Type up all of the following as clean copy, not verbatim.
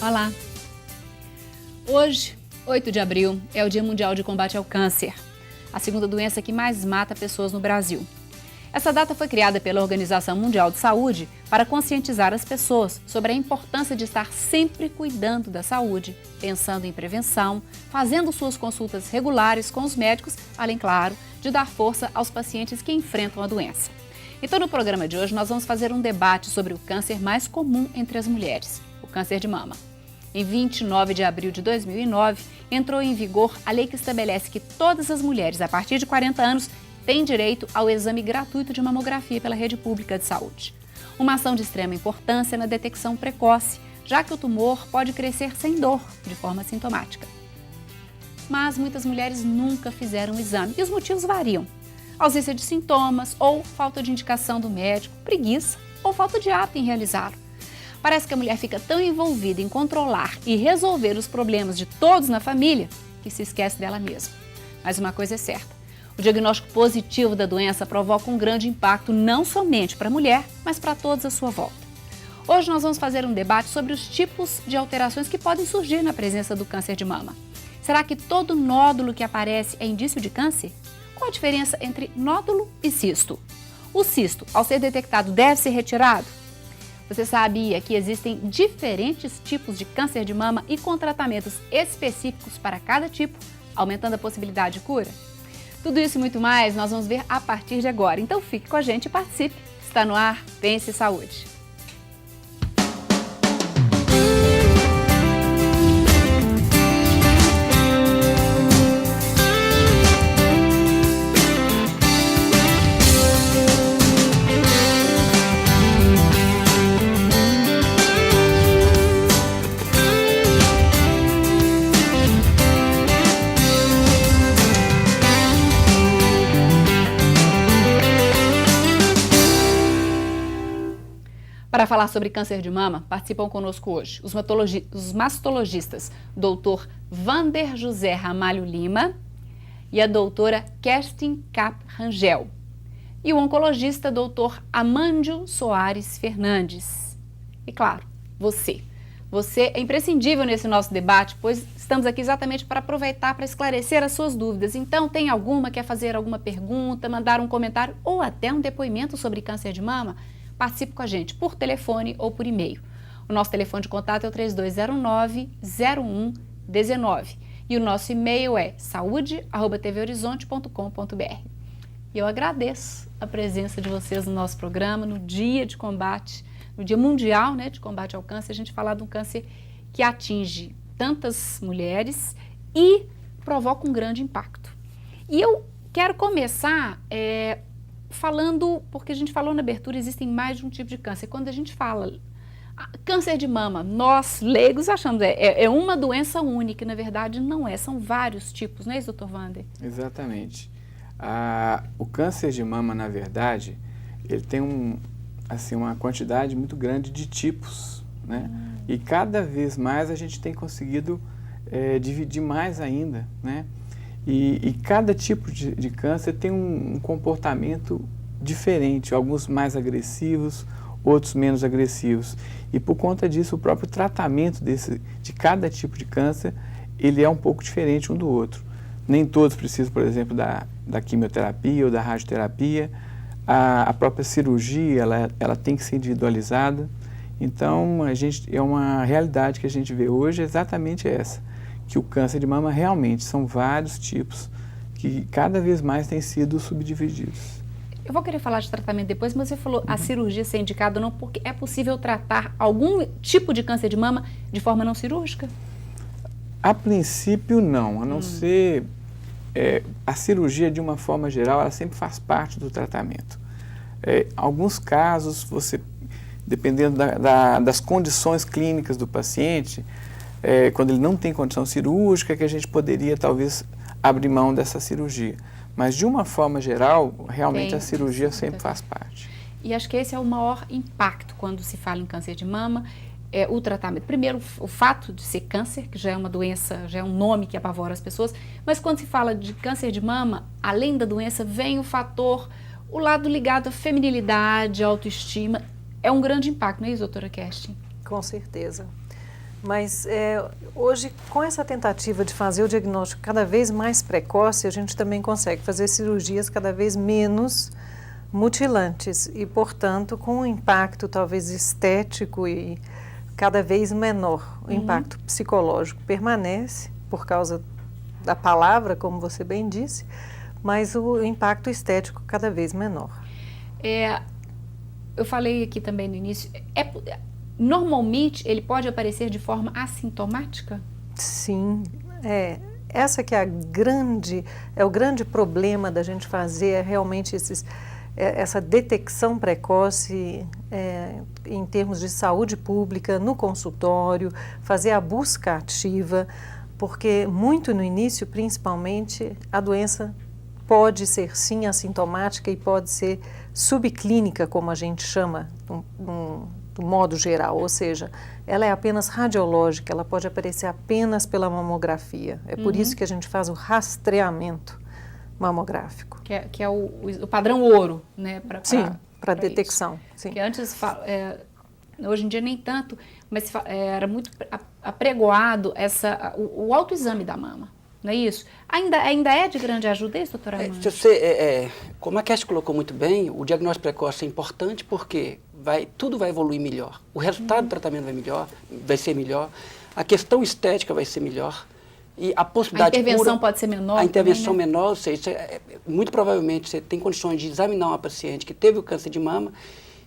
Olá! Hoje, 8 de abril, é o Dia Mundial de Combate ao Câncer, a segunda doença que mais mata pessoas no Brasil. Essa data foi criada pela Organização Mundial de Saúde para conscientizar as pessoas sobre a importância de estar sempre cuidando da saúde, pensando em prevenção, fazendo suas consultas regulares com os médicos, além, claro, de dar força aos pacientes que enfrentam a doença. Então, no programa de hoje, nós vamos fazer um debate sobre o câncer mais comum entre as mulheres, o câncer de mama. Em 29 de abril de 2009, entrou em vigor a lei que estabelece que todas as mulheres a partir de 40 anos têm direito ao exame gratuito de mamografia pela rede pública de saúde. Uma ação de extrema importância na detecção precoce, já que o tumor pode crescer sem dor, de forma sintomática. Mas muitas mulheres nunca fizeram o exame e os motivos variam. Ausência de sintomas ou falta de indicação do médico, preguiça ou falta de hábito em realizá-lo. Parece que a mulher fica tão envolvida em controlar e resolver os problemas de todos na família que se esquece dela mesma. Mas uma coisa é certa, o diagnóstico positivo da doença provoca um grande impacto não somente para a mulher, mas para todos à sua volta. Hoje nós vamos fazer um debate sobre os tipos de alterações que podem surgir na presença do câncer de mama. Será que todo nódulo que aparece é indício de câncer? Qual a diferença entre nódulo e cisto? O cisto, ao ser detectado, deve ser retirado? Você sabia que existem diferentes tipos de câncer de mama e com tratamentos específicos para cada tipo, aumentando a possibilidade de cura? Tudo isso e muito mais nós vamos ver a partir de agora. Então fique com a gente e participe. Está no ar Pense Saúde. Para falar sobre câncer de mama, participam conosco hoje os mastologistas Dr. Vander José Ramalho Lima e a doutora Kerstin Kapp Rangel e o oncologista Dr. Amândio Soares Fernandes. E claro, você é imprescindível nesse nosso debate, pois estamos aqui exatamente para aproveitar para esclarecer as suas dúvidas. Então, tem alguma, quer fazer alguma pergunta, mandar um comentário ou até um depoimento sobre câncer de mama? Participe com a gente por telefone ou por e-mail. O nosso telefone de contato é o 3209-0119 e o nosso e-mail é saude@tvhorizonte.com.br. E eu agradeço a presença de vocês no nosso programa, no dia de combate, no Dia Mundial, de combate ao câncer, a gente falar de um câncer que atinge tantas mulheres e provoca um grande impacto. E eu quero começar falando, porque a gente falou na abertura, existem mais de um tipo de câncer. Quando a gente fala câncer de mama, nós leigos achamos é uma doença única, e na verdade não é, são vários tipos, não é isso, doutor Vander? Exatamente. O câncer de mama, na verdade, ele tem uma quantidade muito grande de tipos, né? E cada vez mais a gente tem conseguido dividir mais ainda, né? E cada tipo de câncer tem um comportamento diferente, alguns mais agressivos, outros menos agressivos. E por conta disso, o próprio tratamento de cada tipo de câncer, ele é um pouco diferente um do outro. Nem todos precisam, por exemplo, da quimioterapia ou da radioterapia. A própria cirurgia, ela tem que ser individualizada. Então, é uma realidade que a gente vê hoje é exatamente essa, que o câncer de mama realmente são vários tipos que cada vez mais têm sido subdivididos. Eu vou querer falar de tratamento depois, mas você falou a cirurgia ser indicada ou não, porque é possível tratar algum tipo de câncer de mama de forma não cirúrgica? A princípio não, a não ser a cirurgia de uma forma geral, ela sempre faz parte do tratamento. Alguns casos, dependendo das condições clínicas do paciente, quando ele não tem condição cirúrgica, que a gente poderia talvez abrir mão dessa cirurgia. Mas de uma forma geral, realmente a cirurgia sempre faz parte. E acho que esse é o maior impacto quando se fala em câncer de mama, o tratamento. Primeiro, o fato de ser câncer, que já é uma doença, já é um nome que apavora as pessoas, mas quando se fala de câncer de mama, além da doença, vem o fator, o lado ligado à feminilidade, à autoestima. É um grande impacto, não é isso, doutora Kerstin? Com certeza. Mas hoje, com essa tentativa de fazer o diagnóstico cada vez mais precoce, a gente também consegue fazer cirurgias cada vez menos mutilantes e, portanto, com um impacto talvez estético e cada vez menor. O impacto psicológico permanece por causa da palavra, como você bem disse, mas o impacto estético cada vez menor. Eu falei aqui também no início, normalmente ele pode aparecer de forma assintomática? Sim, essa que é o grande problema da gente fazer, realmente essa detecção precoce em termos de saúde pública, no consultório, fazer a busca ativa, porque muito no início, principalmente, a doença pode ser sim assintomática e pode ser subclínica, como a gente chama, do modo geral, ou seja, ela é apenas radiológica, ela pode aparecer apenas pela mamografia. É por isso que a gente faz o rastreamento mamográfico. Que é o padrão ouro, né? Sim, para detecção. Sim. Que antes, hoje em dia nem tanto, mas era muito apregoado o autoexame da mama, não é isso? Ainda é de grande ajuda isso, doutora Amanda? Como a Kersti colocou muito bem, o diagnóstico precoce é importante porque tudo vai evoluir melhor. O resultado do tratamento vai ser melhor, a questão estética vai ser melhor. E a possibilidade a intervenção pode ser menor. A intervenção também, né? menor, ou seja, muito provavelmente você tem condições de examinar uma paciente que teve o câncer de mama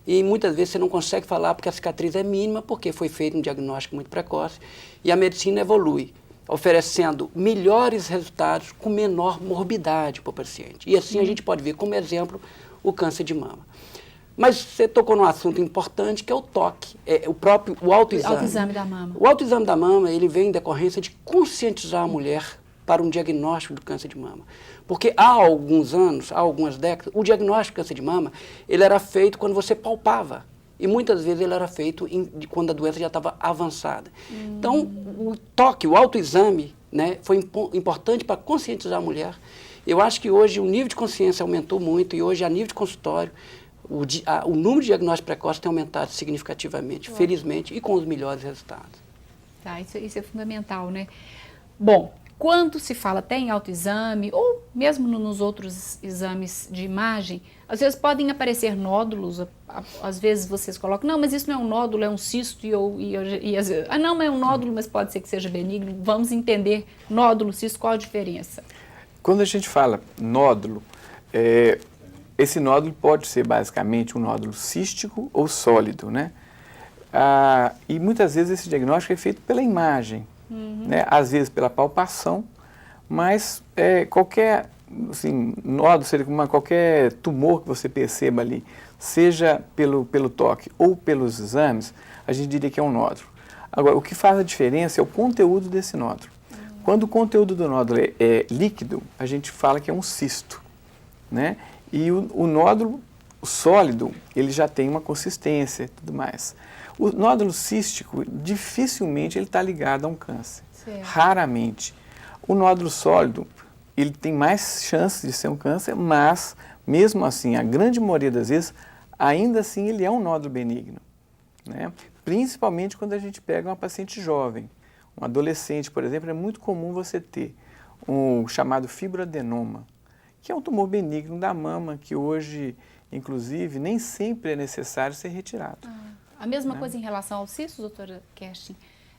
e muitas vezes você não consegue falar porque a cicatriz é mínima, porque foi feito um diagnóstico muito precoce e a medicina evolui, oferecendo melhores resultados com menor morbidade para o paciente. E assim a gente pode ver como exemplo o câncer de mama. Mas você tocou num assunto importante que é o toque, o autoexame. O autoexame da mama. O autoexame da mama, ele vem em decorrência de conscientizar a mulher para um diagnóstico do câncer de mama. Porque há alguns anos, há algumas décadas, o diagnóstico do câncer de mama, ele era feito quando você palpava. E muitas vezes ele era feito quando a doença já estava avançada. Então, o toque, o autoexame, né, foi importante para conscientizar a mulher. Eu acho que hoje o nível de consciência aumentou muito e hoje, a nível de consultório, o número de diagnósticos precoces tem aumentado significativamente, felizmente, e com os melhores resultados. Tá, isso é fundamental, né? Bom, quando se fala até em autoexame, ou mesmo nos outros exames de imagem, às vezes podem aparecer nódulos, às vezes vocês colocam, não, mas isso não é um nódulo, é um cisto, e às vezes, não, é um nódulo, mas pode ser que seja benigno. Vamos entender nódulo, cisto, qual a diferença? Quando a gente fala nódulo, esse nódulo pode ser basicamente um nódulo cístico ou sólido, né? E muitas vezes esse diagnóstico é feito pela imagem, né? Às vezes pela palpação, mas qualquer nódulo, qualquer tumor que você perceba ali, seja pelo toque ou pelos exames, a gente diria que é um nódulo. Agora, o que faz a diferença é o conteúdo desse nódulo. Quando o conteúdo do nódulo é líquido, a gente fala que é um cisto, né? E o nódulo sólido, ele já tem uma consistência e tudo mais. O nódulo cístico, dificilmente ele está ligado a um câncer. Certo. Raramente. O nódulo sólido, ele tem mais chances de ser um câncer, mas, mesmo assim, a grande maioria das vezes, ainda assim ele é um nódulo benigno, né? Principalmente quando a gente pega uma paciente jovem. Um adolescente, por exemplo, é muito comum você ter um chamado fibroadenoma, que é um tumor benigno da mama, que hoje, inclusive, nem sempre é necessário ser retirado. A mesma coisa em relação aos cistos, doutora Kerstin?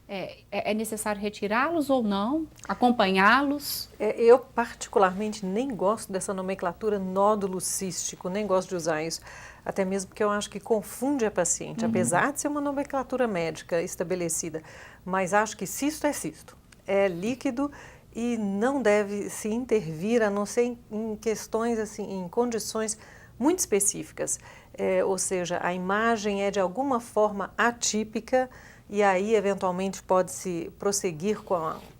É necessário retirá-los ou não? Acompanhá-los? Eu, particularmente, nem gosto dessa nomenclatura nódulo cístico, nem gosto de usar isso. Até mesmo porque eu acho que confunde a paciente, apesar de ser uma nomenclatura médica estabelecida. Mas acho que cisto é cisto. É líquido e não deve se intervir, a não ser em questões, assim, em condições muito específicas. Ou seja, a imagem é de alguma forma atípica e aí, eventualmente, pode-se prosseguir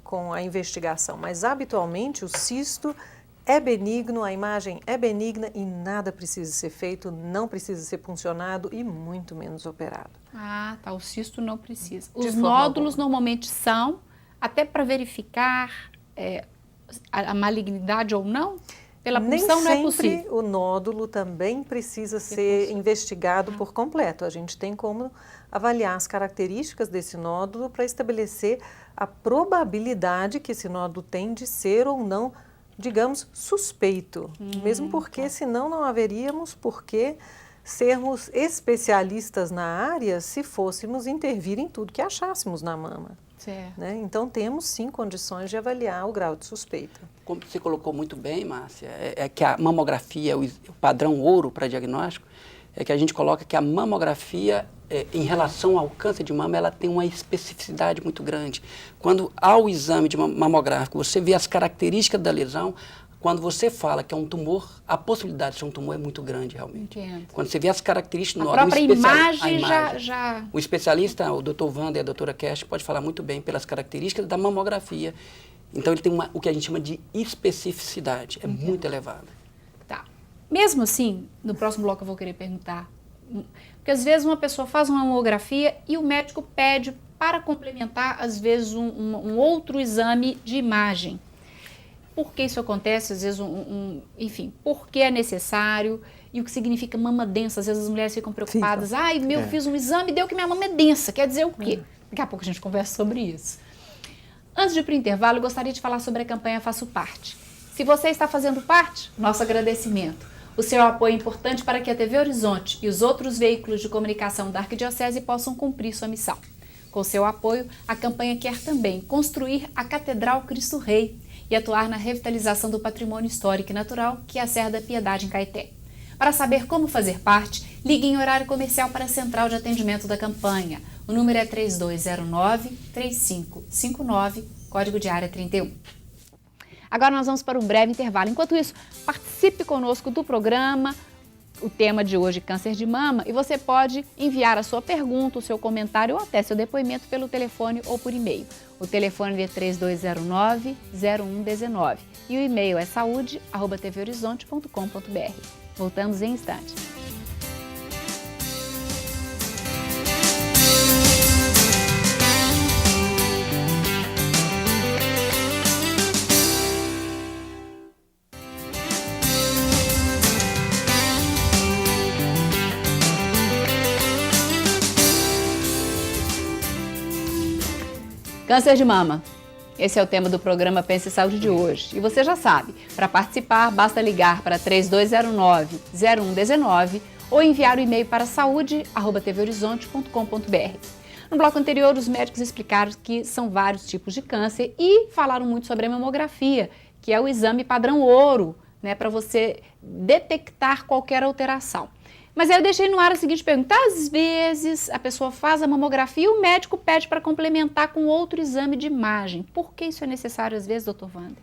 com a investigação. Mas, habitualmente, o cisto é benigno, a imagem é benigna e nada precisa ser feito, não precisa ser puncionado e muito menos operado. Tá, o cisto não precisa. Os nódulos normalmente são, até para verificar a malignidade ou não? pela punção não é possível. Nem sempre o nódulo também precisa ser investigado por completo. A gente tem como avaliar as características desse nódulo para estabelecer a probabilidade que esse nódulo tem de ser ou não, digamos, suspeito. Mesmo porque, senão, não haveríamos por que sermos especialistas na área se fôssemos intervir em tudo que achássemos na mama. Certo. Né? Então, temos sim condições de avaliar o grau de suspeita. Como você colocou muito bem, Márcia, é que a mamografia, o padrão ouro para diagnóstico, é que a gente coloca que a mamografia, em relação ao câncer de mama, ela tem uma especificidade muito grande. Quando ao exame de mamográfico você vê as características da lesão, quando você fala que é um tumor, a possibilidade de ser um tumor é muito grande, realmente. Entendo. Quando você vê as características... A própria imagem já... O especialista, o Dr. Wander e a doutora Kersh, pode falar muito bem pelas características da mamografia. Então, ele tem o que a gente chama de especificidade, é muito elevada. Tá. Mesmo assim, no próximo bloco eu vou querer perguntar, porque às vezes uma pessoa faz uma mamografia e o médico pede para complementar, às vezes, um outro exame de imagem. Por que isso acontece? Às vezes, enfim, por que é necessário e o que significa mama densa? Às vezes as mulheres ficam preocupadas. Ai, fiz um exame e deu que minha mama é densa. Quer dizer o quê? Daqui a pouco a gente conversa sobre isso. Antes de ir para o intervalo, eu gostaria de falar sobre a campanha Faço Parte. Se você está fazendo parte, nosso agradecimento. O seu apoio é importante para que a TV Horizonte e os outros veículos de comunicação da Arquidiocese possam cumprir sua missão. Com seu apoio, a campanha quer também construir a Catedral Cristo Rei e atuar na revitalização do patrimônio histórico e natural que é a Serra da Piedade em Caeté. Para saber como fazer parte, ligue em horário comercial para a central de atendimento da campanha. O número é 3209-3559, código de área 31. Agora nós vamos para um breve intervalo. Enquanto isso, participe conosco do programa. O tema de hoje, câncer de mama, e você pode enviar a sua pergunta, o seu comentário ou até seu depoimento pelo telefone ou por e-mail. O telefone é 3209-0119 e o e-mail é saúde@tvhorizonte.com.br. Voltamos em instantes. Câncer de mama. Esse é o tema do programa Pense Saúde de hoje. E você já sabe, para participar basta ligar para 3209-0119 ou enviar o e-mail para saúde@tvhorizonte.com.br. No bloco anterior, os médicos explicaram que são vários tipos de câncer e falaram muito sobre a mamografia, que é o exame padrão ouro, né, para você detectar qualquer alteração. Mas aí eu deixei no ar a seguinte pergunta: às vezes a pessoa faz a mamografia e o médico pede para complementar com outro exame de imagem. Por que isso é necessário às vezes, doutor Wander?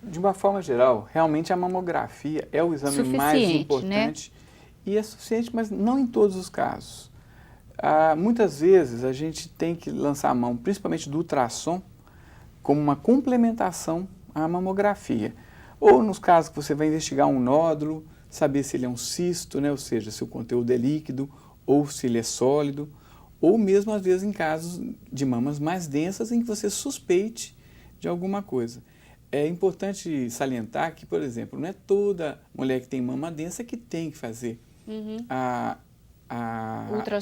De uma forma geral, realmente a mamografia é o exame mais importante, né? E é suficiente, mas não em todos os casos. Muitas vezes a gente tem que lançar a mão, principalmente do ultrassom, como uma complementação à mamografia. Ou nos casos que você vai investigar um nódulo, saber se ele é um cisto, né? Ou seja, se o conteúdo é líquido ou se ele é sólido, ou mesmo às vezes em casos de mamas mais densas em que você suspeite de alguma coisa. É importante salientar que, por exemplo, não é toda mulher que tem mama densa que tem que fazer a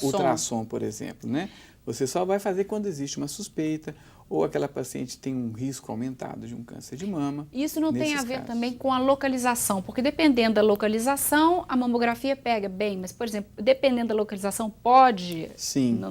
ultrassom, por exemplo, né? Você só vai fazer quando existe uma suspeita ou aquela paciente tem um risco aumentado de um câncer de mama. Isso não tem a ver também com a localização, porque dependendo da localização, a mamografia pega bem, mas, por exemplo, dependendo da localização, pode... Sim.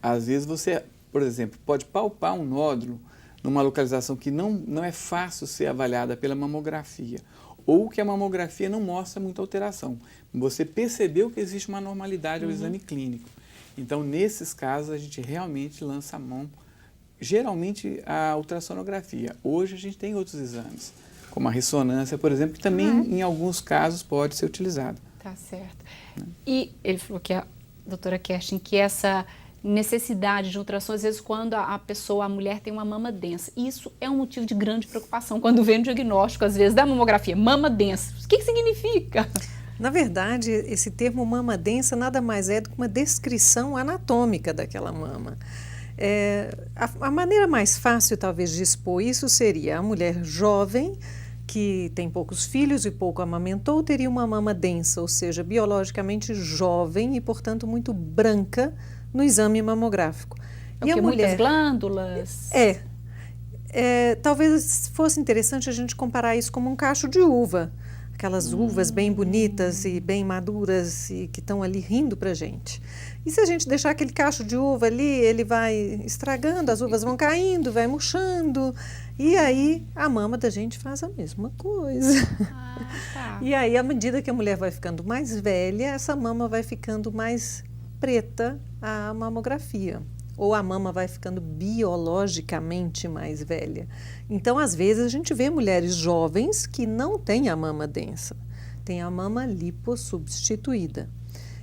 Às vezes você, por exemplo, pode palpar um nódulo numa localização que não é fácil ser avaliada pela mamografia, ou que a mamografia não mostra muita alteração. Você percebeu que existe uma normalidade ao exame clínico. Então, nesses casos, a gente realmente lança a mão, geralmente, a ultrassonografia. Hoje, a gente tem outros exames, como a ressonância, por exemplo, que também, em alguns casos, pode ser utilizado. Tá certo. E ele falou que a doutora Kerstin, que essa necessidade de ultrassom, às vezes, quando a mulher tem uma mama densa. Isso é um motivo de grande preocupação quando vem o diagnóstico, às vezes, da mamografia. Mama densa. O que significa? Na verdade, esse termo mama densa nada mais é do que uma descrição anatômica daquela mama. A maneira mais fácil, talvez, de expor isso seria a mulher jovem que tem poucos filhos e pouco amamentou teria uma mama densa, ou seja, biologicamente jovem e, portanto, muito branca no exame mamográfico. E a mulher, muitas glândulas? Talvez fosse interessante a gente comparar isso como um cacho de uva. Aquelas uvas bem bonitas e bem maduras e que estão ali rindo para a gente. E se a gente deixar aquele cacho de uva ali, ele vai estragando, as uvas vão caindo, vai murchando. E aí a mama da gente faz a mesma coisa. Tá. E aí, à medida que a mulher vai ficando mais velha, essa mama vai ficando mais preta, a mamografia. Ou a mama vai ficando biologicamente mais velha. Então, às vezes, a gente vê mulheres jovens que não têm a mama densa, tem a mama lipossubstituída.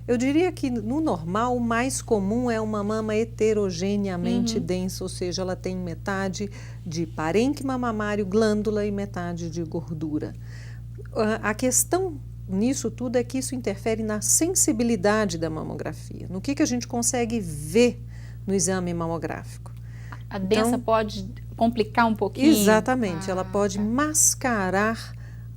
Eu diria que, no normal, o mais comum é uma mama heterogeneamente densa, ou seja, ela tem metade de parênquima mamário, glândula e metade de gordura. A questão nisso tudo é que isso interfere na sensibilidade da mamografia, no que a gente consegue ver no exame mamográfico. A densa pode complicar um pouquinho? Exatamente, ela pode mascarar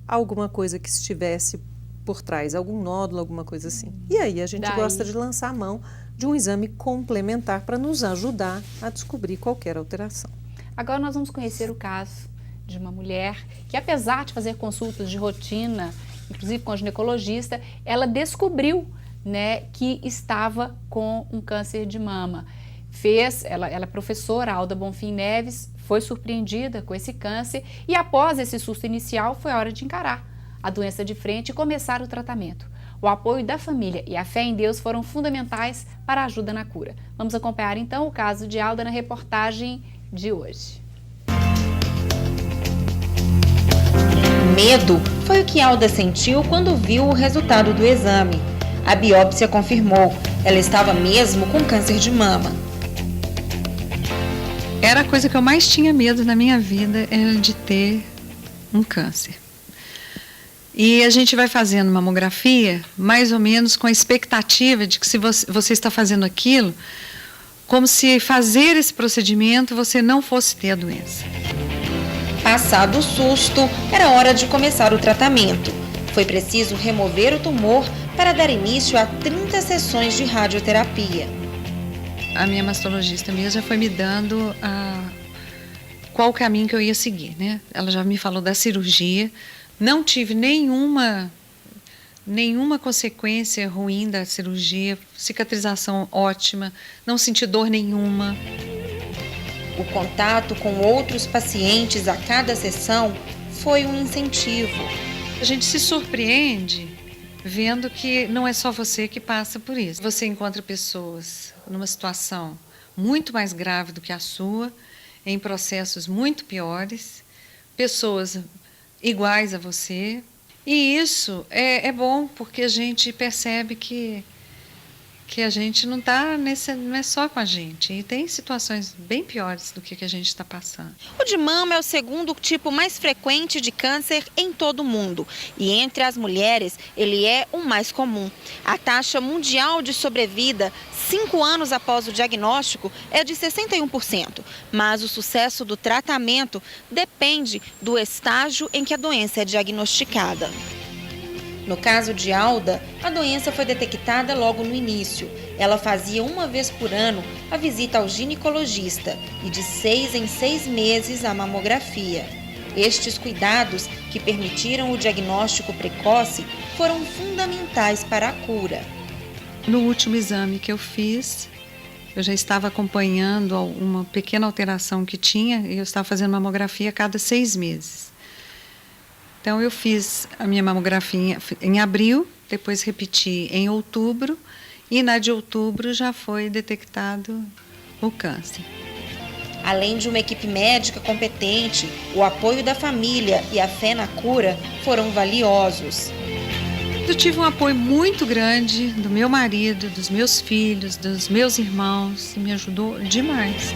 alguma coisa que estivesse por trás, algum nódulo, alguma coisa assim. E aí a gente gosta de lançar a mão de um exame complementar para nos ajudar a descobrir qualquer alteração. Agora nós vamos conhecer o caso de uma mulher que, apesar de fazer consultas de rotina, inclusive com a ginecologista, ela descobriu, né, que estava com um câncer de mama. Ela é professora, Alda Bonfim Neves, foi surpreendida com esse câncer e, após esse susto inicial, foi a hora de encarar a doença de frente e começar o tratamento. O apoio da família e a fé em Deus foram fundamentais para a ajuda na cura. Vamos acompanhar então o caso de Alda na reportagem de hoje. Medo foi o que Alda sentiu quando viu o resultado do exame. A biópsia confirmou, ela estava mesmo com câncer de mama. Era a coisa que eu mais tinha medo na minha vida, era de ter um câncer. E a gente vai fazendo mamografia, mais ou menos com a expectativa de que se você está fazendo aquilo, como se fazer esse procedimento você não fosse ter a doença. Passado o susto, era hora de começar o tratamento. Foi preciso remover o tumor para dar início a 30 sessões de radioterapia. A minha mastologista mesmo já foi me dando qual o caminho que eu ia seguir, né? Ela já me falou da cirurgia. Não tive nenhuma consequência ruim da cirurgia, cicatrização ótima, não senti dor nenhuma. O contato com outros pacientes a cada sessão foi um incentivo. A gente se surpreende vendo que não é só você que passa por isso. Você encontra pessoas numa situação muito mais grave do que a sua, em processos muito piores, pessoas iguais a você. E isso é bom, porque a gente percebe que a gente não é só com a gente. E tem situações bem piores do que a gente está passando. O de mama é o segundo tipo mais frequente de câncer em todo o mundo. E entre as mulheres, ele é o mais comum. A taxa mundial de sobrevida 5 anos após o diagnóstico é de 61%. Mas o sucesso do tratamento depende do estágio em que a doença é diagnosticada. No caso de Alda, a doença foi detectada logo no início. Ela fazia uma vez por ano a visita ao ginecologista e de 6 em 6 meses a mamografia. Estes cuidados, que permitiram o diagnóstico precoce, foram fundamentais para a cura. No último exame que eu fiz, eu já estava acompanhando uma pequena alteração que tinha e eu estava fazendo mamografia a cada 6 meses. Então, eu fiz a minha mamografia em abril, depois repeti em outubro, e na de outubro já foi detectado o câncer. Além de uma equipe médica competente, o apoio da família e a fé na cura foram valiosos. Eu tive um apoio muito grande do meu marido, dos meus filhos, dos meus irmãos, e me ajudou demais.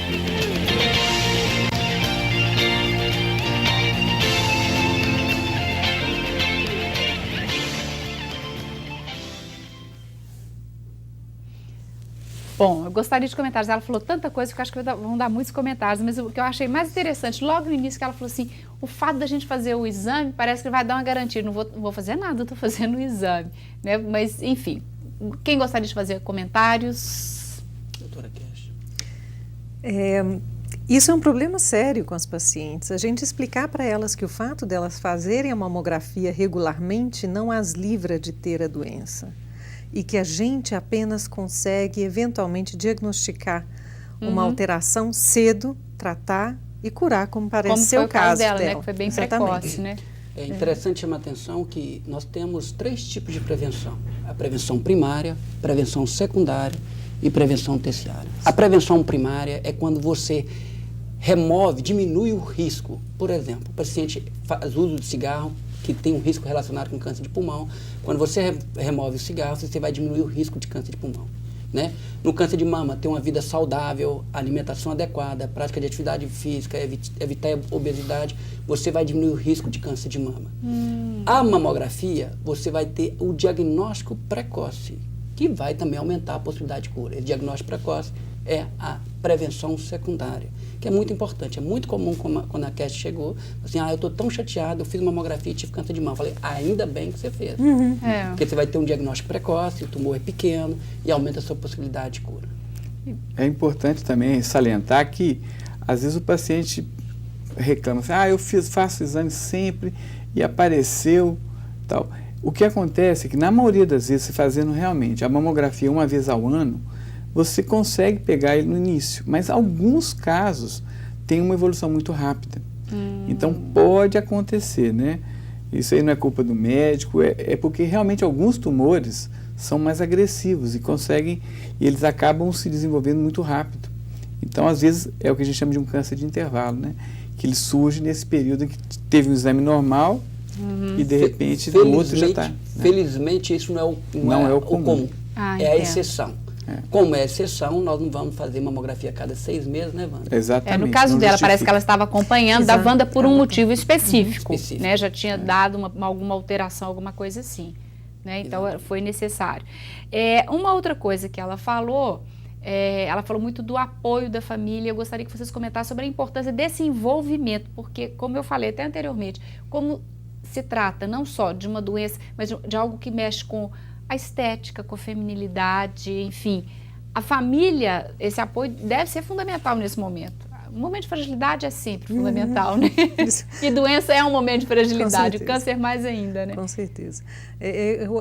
Bom, eu gostaria de comentários. Ela falou tanta coisa que eu acho que vão dar muitos comentários, mas o que eu achei mais interessante, logo no início, que ela falou assim, o fato da gente fazer o exame parece que vai dar uma garantia. Não vou fazer nada, eu estou fazendo o exame. Né? Mas, enfim, quem gostaria de fazer comentários? Doutora Cash. Isso é um problema sério com as pacientes. A gente explicar para elas que o fato delas fazerem a mamografia regularmente não as livra de ter a doença. E que a gente apenas consegue eventualmente diagnosticar uma alteração cedo, tratar e curar, como parece ser o caso dela. Né? Que foi bem precoce, né? É interessante chamar a atenção que nós temos 3 tipos de prevenção. A prevenção primária, prevenção secundária e prevenção terciária. A prevenção primária é quando você diminui o risco. Por exemplo, o paciente faz uso de cigarro, que tem um risco relacionado com câncer de pulmão. Quando você remove o cigarro, você vai diminuir o risco de câncer de pulmão. Né? No câncer de mama, ter uma vida saudável, alimentação adequada, prática de atividade física, evitar a obesidade, você vai diminuir o risco de câncer de mama. A mamografia, você vai ter o diagnóstico precoce, que vai também aumentar a possibilidade de cura. Esse diagnóstico precoce é a prevenção secundária, que é muito importante. É muito comum quando a Cass chegou, assim, eu estou tão chateada, eu fiz uma mamografia e tive câncer de mama. Eu falei, ainda bem que você fez. Porque você vai ter um diagnóstico precoce, o tumor é pequeno e aumenta a sua possibilidade de cura. É importante também salientar que, às vezes, o paciente reclama assim, eu faço exame sempre e apareceu, tal. O que acontece é que, na maioria das vezes, se fazendo realmente a mamografia uma vez ao ano, você consegue pegar ele no início, mas alguns casos tem uma evolução muito rápida. Então pode acontecer, né? Isso aí não é culpa do médico, é porque realmente alguns tumores são mais agressivos e eles acabam se desenvolvendo muito rápido. Então, às vezes, é o que a gente chama de um câncer de intervalo, né? Que ele surge nesse período em que teve um exame normal e de repente o outro já está. Felizmente isso não é o comum. É a exceção. Como é exceção, nós não vamos fazer mamografia a cada 6 meses, né, Wanda? Exatamente. No caso dela, parece que ela estava acompanhando da Wanda por um motivo específico. Né? Já tinha dado alguma alteração, alguma coisa assim. Né? Então, foi necessário. Uma outra coisa que ela falou muito do apoio da família. Eu gostaria que vocês comentassem sobre a importância desse envolvimento, porque, como eu falei até anteriormente, como se trata não só de uma doença, mas de algo que mexe com a estética, com a feminilidade, enfim. A família, esse apoio deve ser fundamental nesse momento. O momento de fragilidade é sempre fundamental, né? E doença é um momento de fragilidade, o câncer mais ainda, né? Com certeza.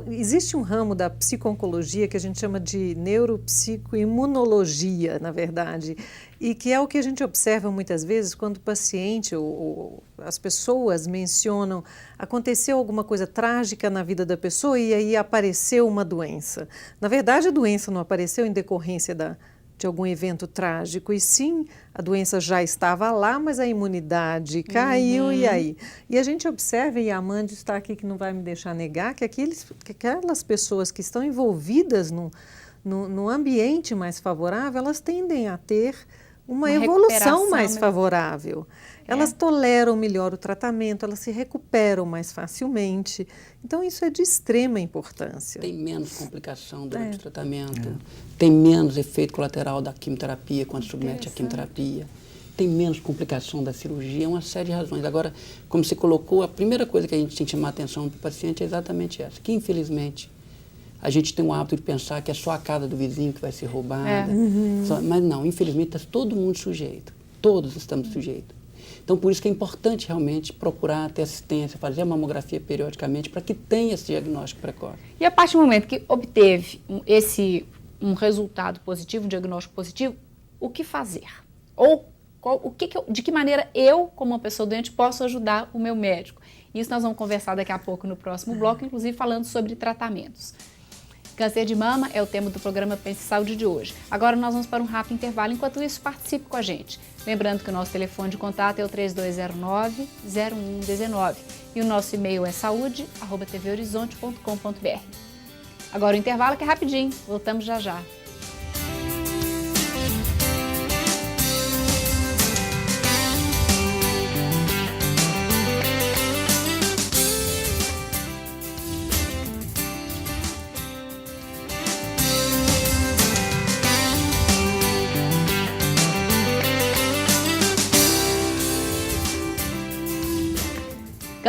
Existe um ramo da psico-oncologia que a gente chama de neuropsicoimunologia, na verdade, e que é o que a gente observa muitas vezes quando o paciente ou as pessoas mencionam aconteceu alguma coisa trágica na vida da pessoa e aí apareceu uma doença. Na verdade, a doença não apareceu em decorrência de algum evento trágico, e sim, a doença já estava lá, mas a imunidade caiu, e aí? E a gente observa, e a Amanda está aqui que não vai me deixar negar, que aquelas pessoas que estão envolvidas no ambiente mais favorável, elas tendem a ter uma evolução mais favorável. Elas toleram melhor o tratamento, elas se recuperam mais facilmente. Então, isso é de extrema importância. Tem menos complicação durante o tratamento, tem menos efeito colateral da quimioterapia quando submete à quimioterapia, tem menos complicação da cirurgia, uma série de razões. Agora, como você colocou, a primeira coisa que a gente tem que chamar a atenção para o paciente é exatamente essa, que infelizmente a gente tem o hábito de pensar que é só a casa do vizinho que vai ser roubada, mas não, infelizmente está todo mundo sujeito, todos estamos sujeitos. Então, por isso que é importante realmente procurar ter assistência, fazer a mamografia periodicamente para que tenha esse diagnóstico precoce. E a partir do momento que obteve um resultado positivo, um diagnóstico positivo, o que fazer? Ou de que maneira eu, como uma pessoa doente, posso ajudar o meu médico? Isso nós vamos conversar daqui a pouco no próximo bloco, inclusive falando sobre tratamentos. Câncer de mama é o tema do programa Pense Saúde de hoje. Agora nós vamos para um rápido intervalo, enquanto isso participe com a gente. Lembrando que o nosso telefone de contato é o 3209-0119 e o nosso e-mail é saúde@tvhorizonte.com.br. Agora o intervalo que é rapidinho, voltamos já já.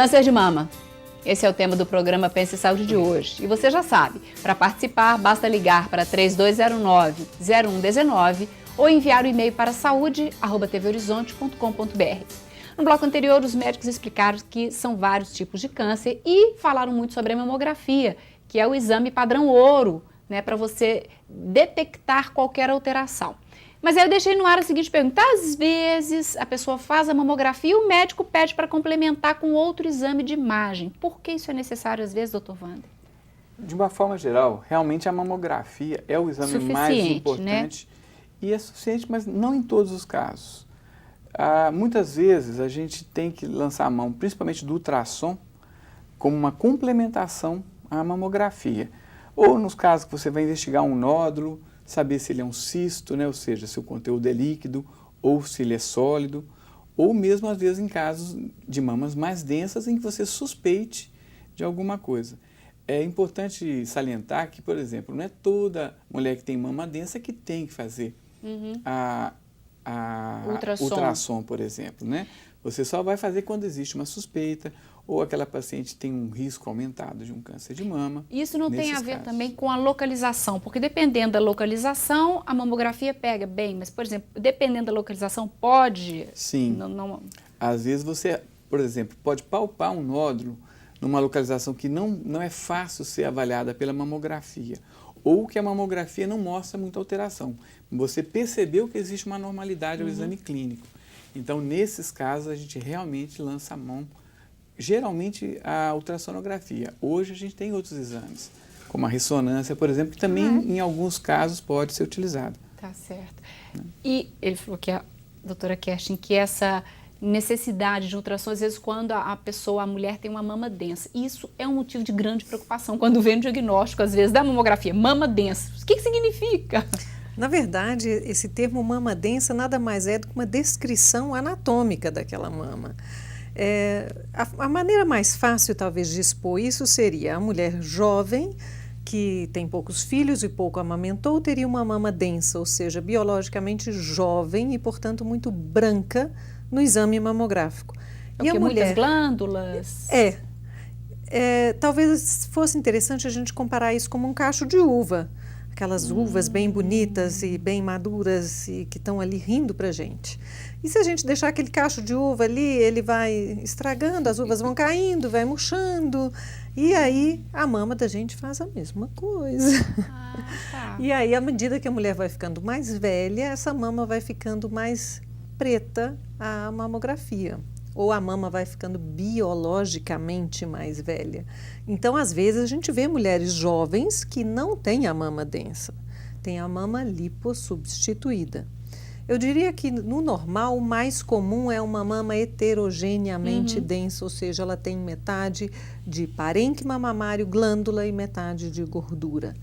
Câncer de mama. Esse é o tema do programa Pense Saúde de hoje. E você já sabe, para participar basta ligar para 3209-0119 ou enviar o e-mail para saúde@tvhorizonte.com.br. No bloco anterior, os médicos explicaram que são vários tipos de câncer e falaram muito sobre a mamografia, que é o exame padrão ouro, né, para você detectar qualquer alteração. Mas aí eu deixei no ar a seguinte pergunta: às vezes a pessoa faz a mamografia e o médico pede para complementar com outro exame de imagem. Por que isso é necessário às vezes, doutor Wander? De uma forma geral, realmente a mamografia é o exame mais importante, né? E é suficiente, mas não em todos os casos. Muitas vezes a gente tem que lançar a mão, principalmente do ultrassom, como uma complementação à mamografia. Ou nos casos que você vai investigar um nódulo, saber se ele é um cisto, né? Ou seja, se o conteúdo é líquido ou se ele é sólido, ou mesmo às vezes em casos de mamas mais densas em que você suspeite de alguma coisa. É importante salientar que, por exemplo, não é toda mulher que tem mama densa que tem que fazer a ultrassom, por exemplo, né? Você só vai fazer quando existe uma suspeita ou aquela paciente tem um risco aumentado de um câncer de mama. Isso não tem a ver também com a localização, porque dependendo da localização, a mamografia pega bem, mas, por exemplo, dependendo da localização, pode... Sim. Às vezes você, por exemplo, pode palpar um nódulo numa localização que não é fácil ser avaliada pela mamografia, ou que a mamografia não mostra muita alteração. Você percebeu que existe uma normalidade ao exame clínico. Então, nesses casos, a gente realmente lança a mão, geralmente a ultrassonografia. Hoje a gente tem outros exames, como a ressonância, por exemplo, que também em alguns casos pode ser utilizado. Tá certo. E ele falou que a doutora Kerstin, que essa necessidade de ultrassom, às vezes quando a mulher tem uma mama densa. Isso é um motivo de grande preocupação quando vem o diagnóstico, às vezes, da mamografia, mama densa. O que significa? Na verdade, esse termo mama densa nada mais é do que uma descrição anatômica daquela mama. A maneira mais fácil, talvez, de expor isso seria a mulher jovem, que tem poucos filhos e pouco amamentou, teria uma mama densa, ou seja, biologicamente jovem e, portanto, muito branca no exame mamográfico. E a mulher, muitas glândulas? Talvez fosse interessante a gente comparar isso como um cacho de uva. Aquelas uvas bem bonitas e bem maduras e que estão ali rindo para a gente. E se a gente deixar aquele cacho de uva ali, ele vai estragando, as uvas vão caindo, vai murchando. E aí a mama da gente faz a mesma coisa. Tá. E aí, à medida que a mulher vai ficando mais velha, essa mama vai ficando mais preta a mamografia. Ou a mama vai ficando biologicamente mais velha. Então, às vezes, a gente vê mulheres jovens que não têm a mama densa, têm a mama lipossubstituída. Eu diria que, no normal, o mais comum é uma mama heterogeneamente densa, ou seja, ela tem metade de parênquima mamário, glândula e metade de gordura.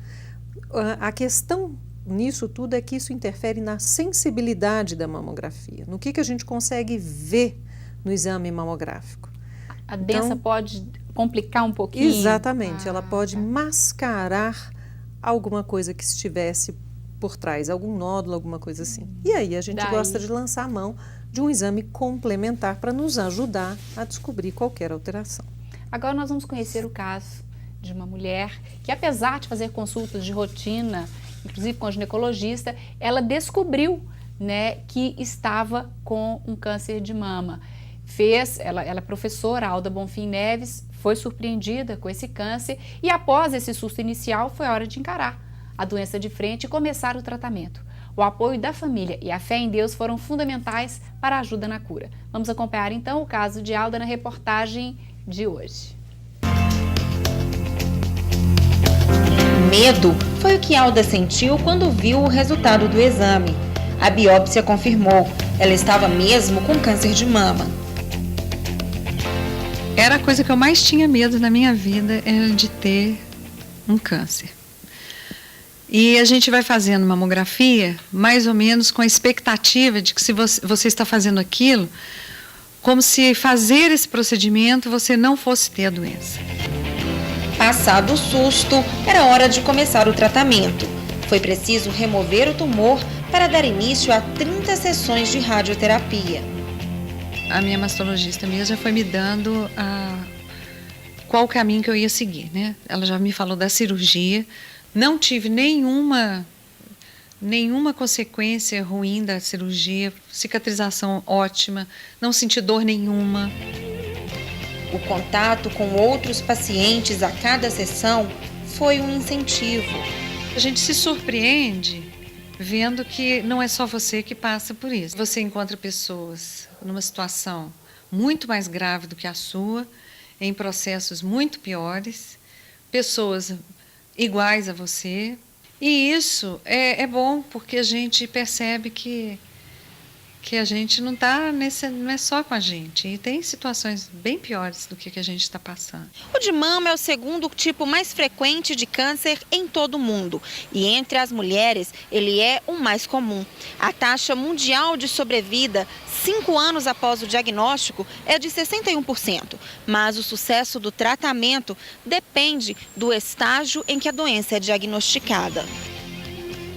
A questão nisso tudo é que isso interfere na sensibilidade da mamografia, no que a gente consegue ver no exame mamográfico. A densa pode complicar um pouquinho? Exatamente, ela pode mascarar alguma coisa que estivesse por trás, algum nódulo, alguma coisa assim. E aí a gente gosta de lançar a mão de um exame complementar para nos ajudar a descobrir qualquer alteração. Agora nós vamos conhecer o caso de uma mulher que, apesar de fazer consultas de rotina, inclusive com a ginecologista, ela descobriu, né, que estava com um câncer de mama. Ela é professora, Alda Bonfim Neves, foi surpreendida com esse câncer e, após esse susto inicial, foi a hora de encarar a doença de frente e começar o tratamento. O apoio da família e a fé em Deus foram fundamentais para a ajuda na cura. Vamos acompanhar então o caso de Alda na reportagem de hoje. Medo foi o que Alda sentiu quando viu o resultado do exame. A biópsia confirmou, ela estava mesmo com câncer de mama. Era a coisa que eu mais tinha medo na minha vida, era de ter um câncer. E a gente vai fazendo mamografia, mais ou menos com a expectativa de que se você está fazendo aquilo, como se fazer esse procedimento você não fosse ter a doença. Passado o susto, era hora de começar o tratamento. Foi preciso remover o tumor para dar início a 30 sessões de radioterapia. a minha mastologista mesmo já foi me dando qual o caminho que eu ia seguir, né? Ela já me falou da cirurgia, não tive nenhuma consequência ruim da cirurgia, cicatrização ótima, não senti dor nenhuma. O contato com outros pacientes a cada sessão foi um incentivo. A gente se surpreende vendo que não é só você que passa por isso. Você encontra pessoas numa situação muito mais grave do que a sua, em processos muito piores, pessoas iguais a você. E isso é bom, porque a gente percebe que a gente não é só com a gente. E tem situações bem piores do que a gente está passando. O de mama é o segundo tipo mais frequente de câncer em todo o mundo. E entre as mulheres, ele é o mais comum. A taxa mundial de sobrevida, 5 anos após o diagnóstico, é de 61%. Mas o sucesso do tratamento depende do estágio em que a doença é diagnosticada.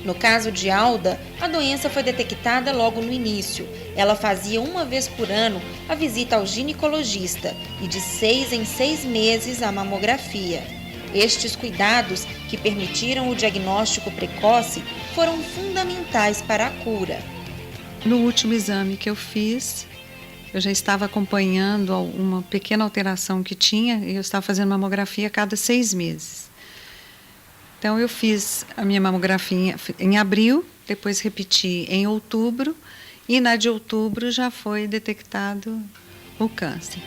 No caso de Alda, a doença foi detectada logo no início. Ela fazia 1 vez por ano a visita ao ginecologista e de 6 em 6 meses a mamografia. Estes cuidados, que permitiram o diagnóstico precoce, foram fundamentais para a cura. No último exame que eu fiz, eu já estava acompanhando uma pequena alteração que tinha e eu estava fazendo mamografia a cada 6 meses. Então, eu fiz a minha mamografia em abril, depois repeti em outubro, e na de outubro já foi detectado o câncer.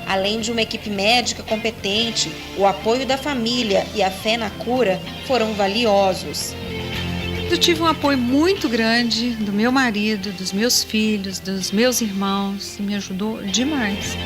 Além de uma equipe médica competente, o apoio da família e a fé na cura foram valiosos. Eu tive um apoio muito grande do meu marido, dos meus filhos, dos meus irmãos, me ajudou demais.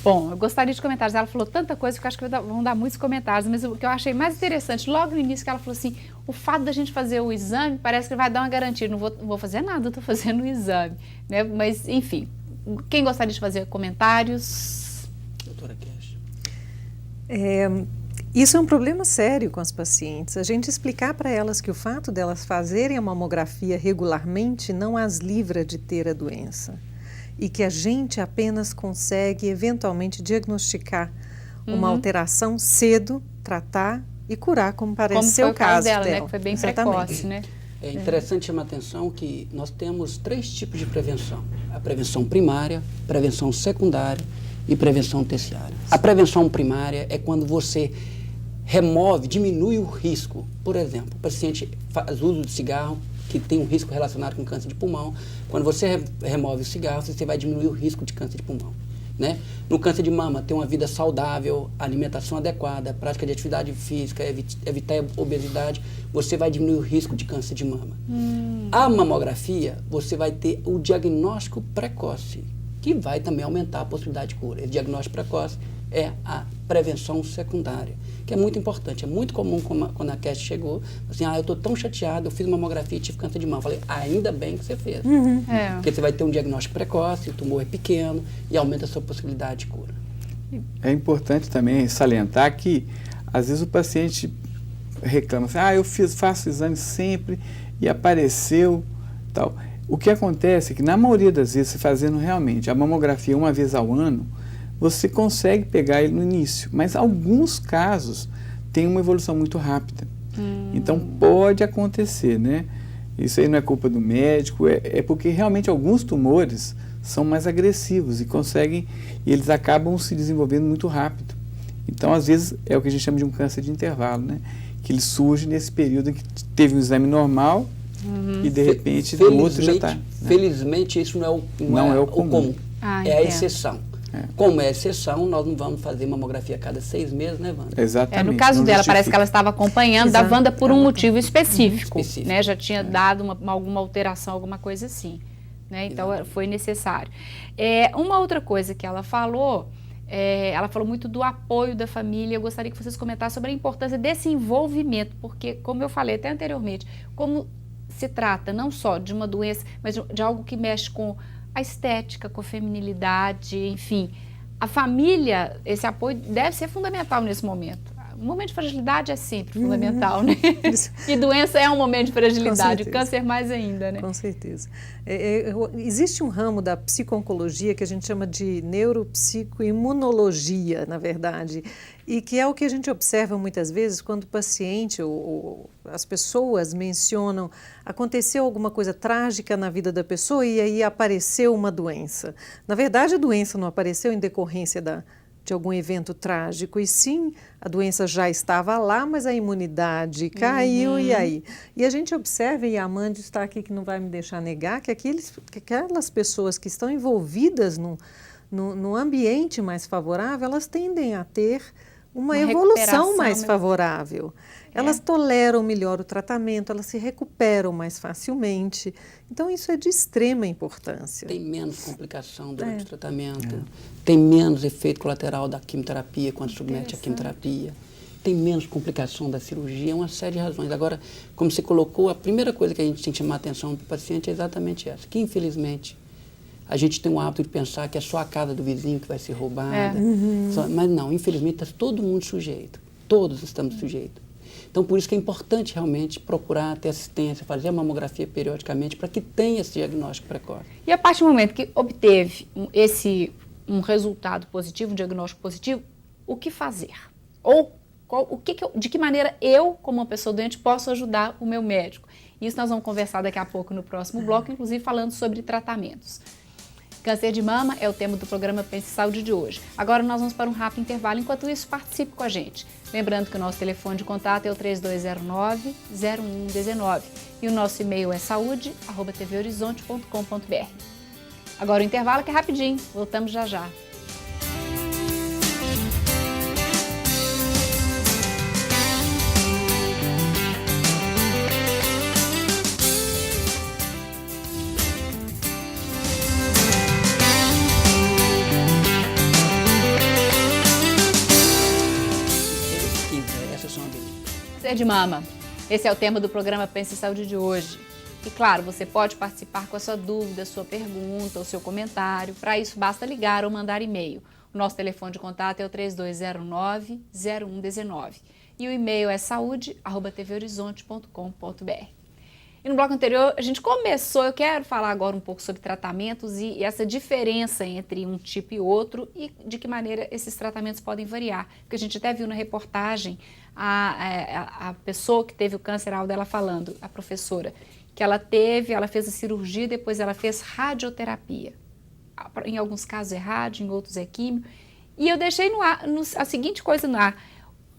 Bom, eu gostaria de comentários. Ela falou tanta coisa que eu acho que vão dar muitos comentários, mas o que eu achei mais interessante, logo no início, que ela falou assim, o fato da gente fazer o exame parece que vai dar uma garantia. Não vou fazer nada, eu estou fazendo o exame. Né? Mas, enfim, quem gostaria de fazer comentários? Doutora Cash. Isso é um problema sério com as pacientes. A gente explicar para elas que o fato delas fazerem a mamografia regularmente não as livra de ter a doença. E que a gente apenas consegue eventualmente diagnosticar uma alteração cedo, tratar e curar, como parece ser o caso dela. Né? Que foi bem precoce, né? É interessante chamar a atenção que nós temos 3 tipos de prevenção. A prevenção primária, prevenção secundária e prevenção terciária. A prevenção primária é quando você remove, diminui o risco. Por exemplo, o paciente faz uso de cigarro, que tem um risco relacionado com câncer de pulmão. Quando você remove o cigarro, você vai diminuir o risco de câncer de pulmão. Né? No câncer de mama, ter uma vida saudável, alimentação adequada, prática de atividade física, evitar a obesidade, você vai diminuir o risco de câncer de mama. A mamografia, você vai ter o diagnóstico precoce, que vai também aumentar a possibilidade de cura. Esse diagnóstico precoce é a prevenção secundária, que é muito importante. É muito comum quando a Cass chegou, assim, eu estou tão chateada, eu fiz mamografia e tive câncer de mama. Eu falei, ainda bem que você fez. Porque você vai ter um diagnóstico precoce, o tumor é pequeno e aumenta a sua possibilidade de cura. É importante também salientar que, às vezes, o paciente reclama assim, eu faço exame sempre e apareceu, tal. O que acontece é que, na maioria das vezes, você fazendo realmente a mamografia 1 vez ao ano, você consegue pegar ele no início, mas alguns casos tem uma evolução muito rápida. Então pode acontecer, né? Isso aí não é culpa do médico, é porque realmente alguns tumores são mais agressivos e eles acabam se desenvolvendo muito rápido. Então, às vezes, é o que a gente chama de um câncer de intervalo, né? Que ele surge nesse período em que teve um exame normal e de repente o outro já está. Né? Felizmente isso não é o comum. É a exceção. Como é exceção, nós não vamos fazer mamografia a cada 6 meses, né, Wanda? Exatamente. No caso dela, parece que ela estava acompanhando da Wanda por um motivo específico. Né? Já tinha dado alguma alteração, alguma coisa assim. Né? Então, foi necessário. Uma outra coisa que ela falou muito do apoio da família. Eu gostaria que vocês comentassem sobre a importância desse envolvimento, porque, como eu falei até anteriormente, como se trata não só de uma doença, mas de algo que mexe com a estética, com a feminilidade, enfim, a família, esse apoio deve ser fundamental nesse momento. O momento de fragilidade é sempre fundamental, né? E doença é um momento de fragilidade, o câncer mais ainda, né? Com certeza. Existe um ramo da psico-oncologia que a gente chama de neuropsicoimunologia, na verdade, e que é o que a gente observa muitas vezes quando o paciente ou as pessoas mencionam aconteceu alguma coisa trágica na vida da pessoa e aí apareceu uma doença. Na verdade, a doença não apareceu em decorrência de algum evento trágico, e sim, a doença já estava lá, mas a imunidade caiu, e aí? E a gente observa, e a Amanda está aqui que não vai me deixar negar, que aquelas pessoas que estão envolvidas num ambiente mais favorável, elas tendem a ter uma evolução mais favorável. Elas toleram melhor o tratamento, elas se recuperam mais facilmente. Então, isso é de extrema importância. Tem menos complicação durante o tratamento, tem menos efeito colateral da quimioterapia quando submete à quimioterapia, tem menos complicação da cirurgia, uma série de razões. Agora, como você colocou, a primeira coisa que a gente tem que chamar a atenção para o paciente é exatamente essa, que infelizmente a gente tem o hábito de pensar que é só a casa do vizinho que vai ser roubada, mas não, infelizmente está todo mundo sujeito, todos estamos sujeitos. Então, por isso que é importante realmente procurar ter assistência, fazer a mamografia periodicamente para que tenha esse diagnóstico precoce. E a partir do momento que obteve um resultado positivo, um diagnóstico positivo, o que fazer? Ou de que maneira eu, como uma pessoa doente, posso ajudar o meu médico? Isso nós vamos conversar daqui a pouco no próximo bloco, inclusive falando sobre tratamentos. Câncer de mama é o tema do programa Pense Saúde de hoje. Agora nós vamos para um rápido intervalo, enquanto isso participe com a gente. Lembrando que o nosso telefone de contato é o 3209-0119 e o nosso e-mail é saúde@tvhorizonte.com.br. Agora o intervalo que é rapidinho, voltamos já já. Câncer de mama. Esse é o tema do programa Pense Saúde de hoje. E claro, você pode participar com a sua dúvida, sua pergunta, o seu comentário. Para isso, basta ligar ou mandar e-mail. O nosso telefone de contato é o 3209-0119. E o e-mail é saúde@tvhorizonte.com.br. E no bloco anterior, a gente começou, eu quero falar agora um pouco sobre tratamentos e essa diferença entre um tipo e outro e de que maneira esses tratamentos podem variar. Porque a gente até viu na reportagem a pessoa que teve o câncer, ela falando, a professora, que ela fez a cirurgia e depois ela fez radioterapia. Em alguns casos é rádio, em outros é químio. E eu deixei a seguinte coisa no ar.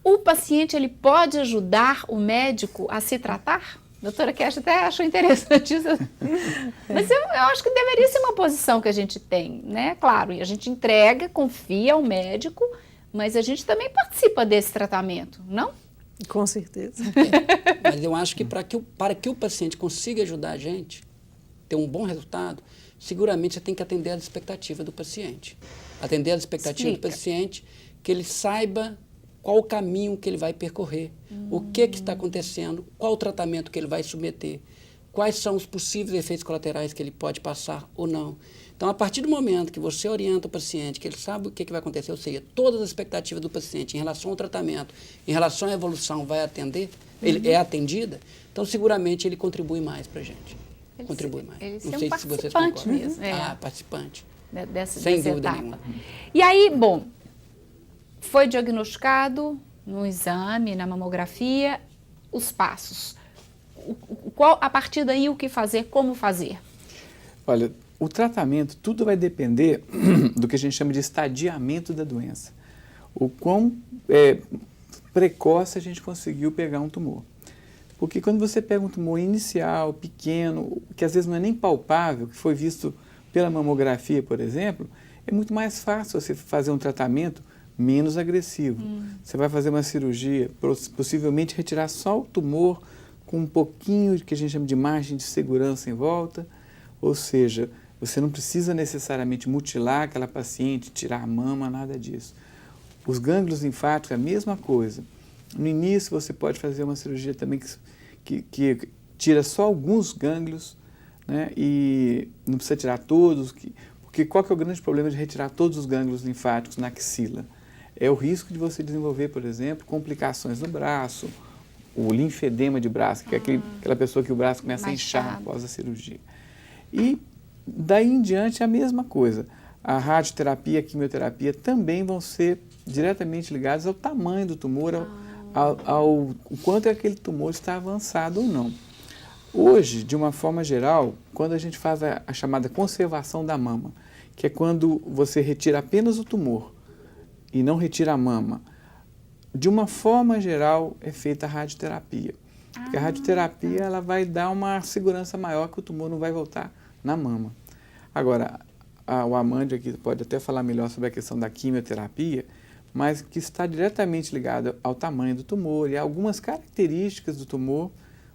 O paciente, ele pode ajudar o médico a se tratar? A doutora Kersha até achou interessante isso. Mas eu acho que deveria ser uma posição que a gente tem, né? Claro, e a gente entrega, confia ao médico, mas a gente também participa desse tratamento, não? Com certeza. Mas eu acho que para que o paciente consiga ajudar a gente, ter um bom resultado, seguramente você tem que atender às expectativas do paciente. Atender às expectativas do paciente, que ele saiba qual o caminho que ele vai percorrer, o que está acontecendo, qual o tratamento que ele vai submeter, quais são os possíveis efeitos colaterais que ele pode passar ou não. Então, a partir do momento que você orienta o paciente, que ele sabe o que vai acontecer, ou seja, todas as expectativas do paciente em relação ao tratamento, em relação à evolução, vai atender, ele é atendida, então seguramente ele contribui mais para a gente. Contribui mais. Ele Não é sei um se vocês participante concordam. mesmo. Participante. Sem dúvida etapa. nenhuma. E aí, bom, foi diagnosticado no exame, na mamografia, os passos. A partir daí, o que fazer, como fazer? Olha, o tratamento, tudo vai depender do que a gente chama de estadiamento da doença. O quão precoce a gente conseguiu pegar um tumor. Porque quando você pega um tumor inicial, pequeno, que às vezes não é nem palpável, que foi visto pela mamografia, por exemplo, é muito mais fácil você fazer um tratamento menos agressivo. Você vai fazer uma cirurgia, possivelmente retirar só o tumor com um pouquinho que a gente chama de margem de segurança em volta, ou seja, você não precisa necessariamente mutilar aquela paciente, tirar a mama, nada disso. Os gânglios linfáticos é a mesma coisa. No início você pode fazer uma cirurgia também que tira só alguns gânglios, né, e não precisa tirar todos, porque Porque qual que é o grande problema de retirar todos os gânglios linfáticos na axila? É o risco de você desenvolver, por exemplo, complicações no braço, o linfedema de braço, que é aquela pessoa que o braço começa a inchar após a cirurgia. E daí em diante a mesma coisa. A radioterapia e a quimioterapia também vão ser diretamente ligados ao tamanho do tumor, ao quanto aquele tumor está avançado ou não. Hoje, de uma forma geral, quando a gente faz a chamada conservação da mama, que é quando você retira apenas o tumor e não retira a mama, de uma forma geral é feita a radioterapia. Porque a radioterapia ela vai dar uma segurança maior que o tumor não vai voltar na mama. Agora, o Amandio aqui pode até falar melhor sobre a questão da quimioterapia, mas que está diretamente ligado ao tamanho do tumor e a algumas características do tumor,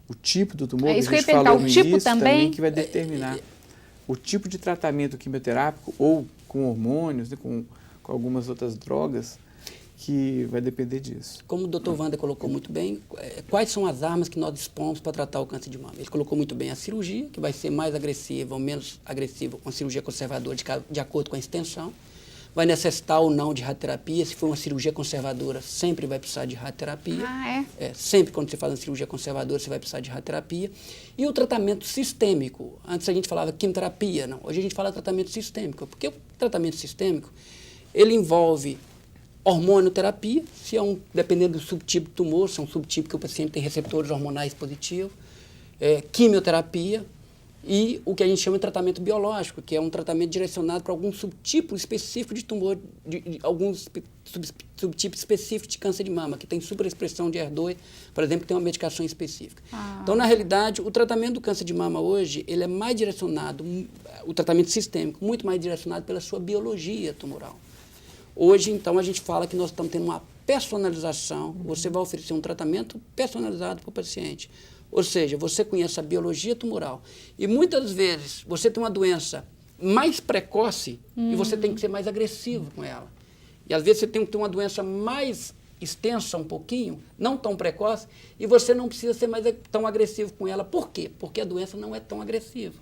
o tipo do tumor, isso que a gente que eu ia falou perguntar, no o tipo início, também que vai determinar o tipo de tratamento quimioterápico ou com hormônios, né, com algumas outras drogas, que vai depender disso. Como o Dr. Wander colocou muito bem, quais são as armas que nós dispomos para tratar o câncer de mama? Ele colocou muito bem a cirurgia, que vai ser mais agressiva ou menos agressiva com a cirurgia conservadora de acordo com a extensão. Vai necessitar ou não de radioterapia. Se for uma cirurgia conservadora, sempre vai precisar de radioterapia. Sempre quando você faz uma cirurgia conservadora, você vai precisar de radioterapia. E o tratamento sistêmico. Antes a gente falava quimioterapia, não. Hoje a gente fala tratamento sistêmico. Porque o tratamento sistêmico, ele envolve hormonoterapia, dependendo do subtipo do tumor, se é um subtipo que o paciente tem receptores hormonais positivos, quimioterapia e o que a gente chama de tratamento biológico, que é um tratamento direcionado para algum subtipo específico de tumor, de alguns subtipos específicos de câncer de mama, que tem superexpressão de HER2, por exemplo, que tem uma medicação específica. Então, na realidade, o tratamento do câncer de mama hoje, ele é mais direcionado, o tratamento sistêmico, muito mais direcionado pela sua biologia tumoral. Hoje, então, a gente fala que nós estamos tendo uma personalização, você vai oferecer um tratamento personalizado para o paciente. Ou seja, você conhece a biologia tumoral. E muitas vezes você tem uma doença mais precoce e você tem que ser mais agressivo com ela. E às vezes você tem que ter uma doença mais extensa um pouquinho, não tão precoce, e você não precisa ser mais tão agressivo com ela. Por quê? Porque a doença não é tão agressiva.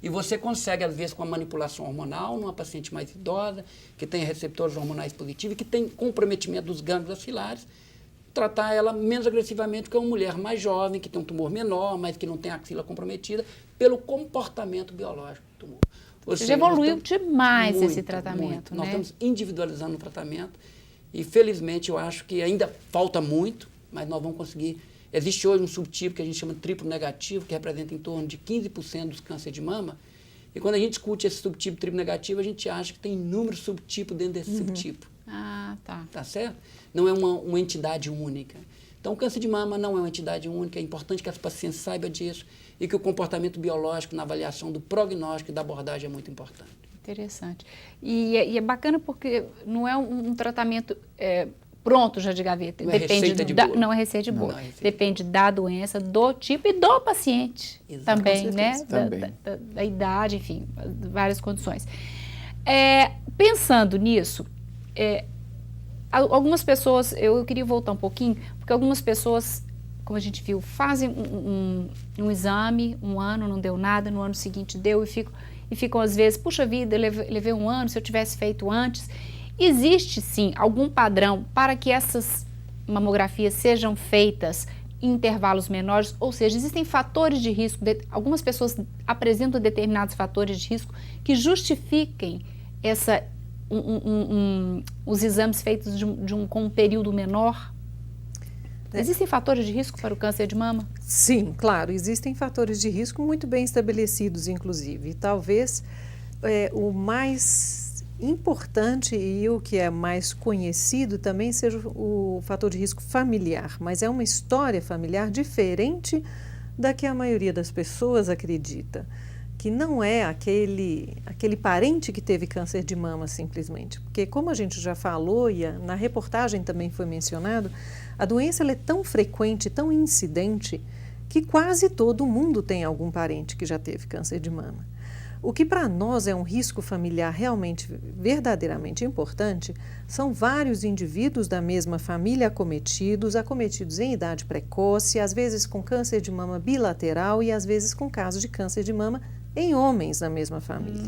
E você consegue, às vezes, com a manipulação hormonal, numa paciente mais idosa, que tem receptores hormonais positivos, que tem comprometimento dos gânglios axilares, tratar ela menos agressivamente que uma mulher mais jovem, que tem um tumor menor, mas que não tem a axila comprometida, pelo comportamento biológico do tumor. Ou seja, evoluiu demais esse tratamento, muito. né? Nós estamos individualizando o tratamento e, felizmente, eu acho que ainda falta muito, mas nós vamos conseguir. Existe hoje um subtipo que a gente chama de triplo negativo, que representa em torno de 15% dos cânceres de mama. E quando a gente discute esse subtipo triplo negativo, a gente acha que tem inúmeros subtipos dentro desse subtipo. Tá. Tá certo? Não é uma entidade única. Então, o câncer de mama não é uma entidade única. É importante que as pacientes saibam disso e que o comportamento biológico na avaliação do prognóstico e da abordagem é muito importante. Interessante. E é bacana porque não é um tratamento pronto já de gaveta. Não é receita de bolo. Não é receita de bolo. Depende da doença, do tipo e do paciente. Exato, também, né? Da idade, enfim, várias condições. Pensando nisso, algumas pessoas, eu queria voltar um pouquinho, porque algumas pessoas, como a gente viu, fazem um exame, um ano não deu nada, no ano seguinte deu e ficam às vezes, puxa vida, levei um ano, se eu tivesse feito antes. Existe, sim, algum padrão para que essas mamografias sejam feitas em intervalos menores? Ou seja, existem fatores de risco, algumas pessoas apresentam determinados fatores de risco que justifiquem os exames feitos com um período menor? Existem fatores de risco para o câncer de mama? Sim, claro, existem fatores de risco muito bem estabelecidos, inclusive. Talvez o mais importante e o que é mais conhecido também seja o fator de risco familiar, mas é uma história familiar diferente da que a maioria das pessoas acredita, que não é aquele parente que teve câncer de mama simplesmente, porque como a gente já falou e na reportagem também foi mencionado, a doença ela é tão frequente, tão incidente, que quase todo mundo tem algum parente que já teve câncer de mama. O que para nós é um risco familiar realmente, verdadeiramente importante, são vários indivíduos da mesma família acometidos em idade precoce, às vezes com câncer de mama bilateral e às vezes com casos de câncer de mama em homens na mesma família.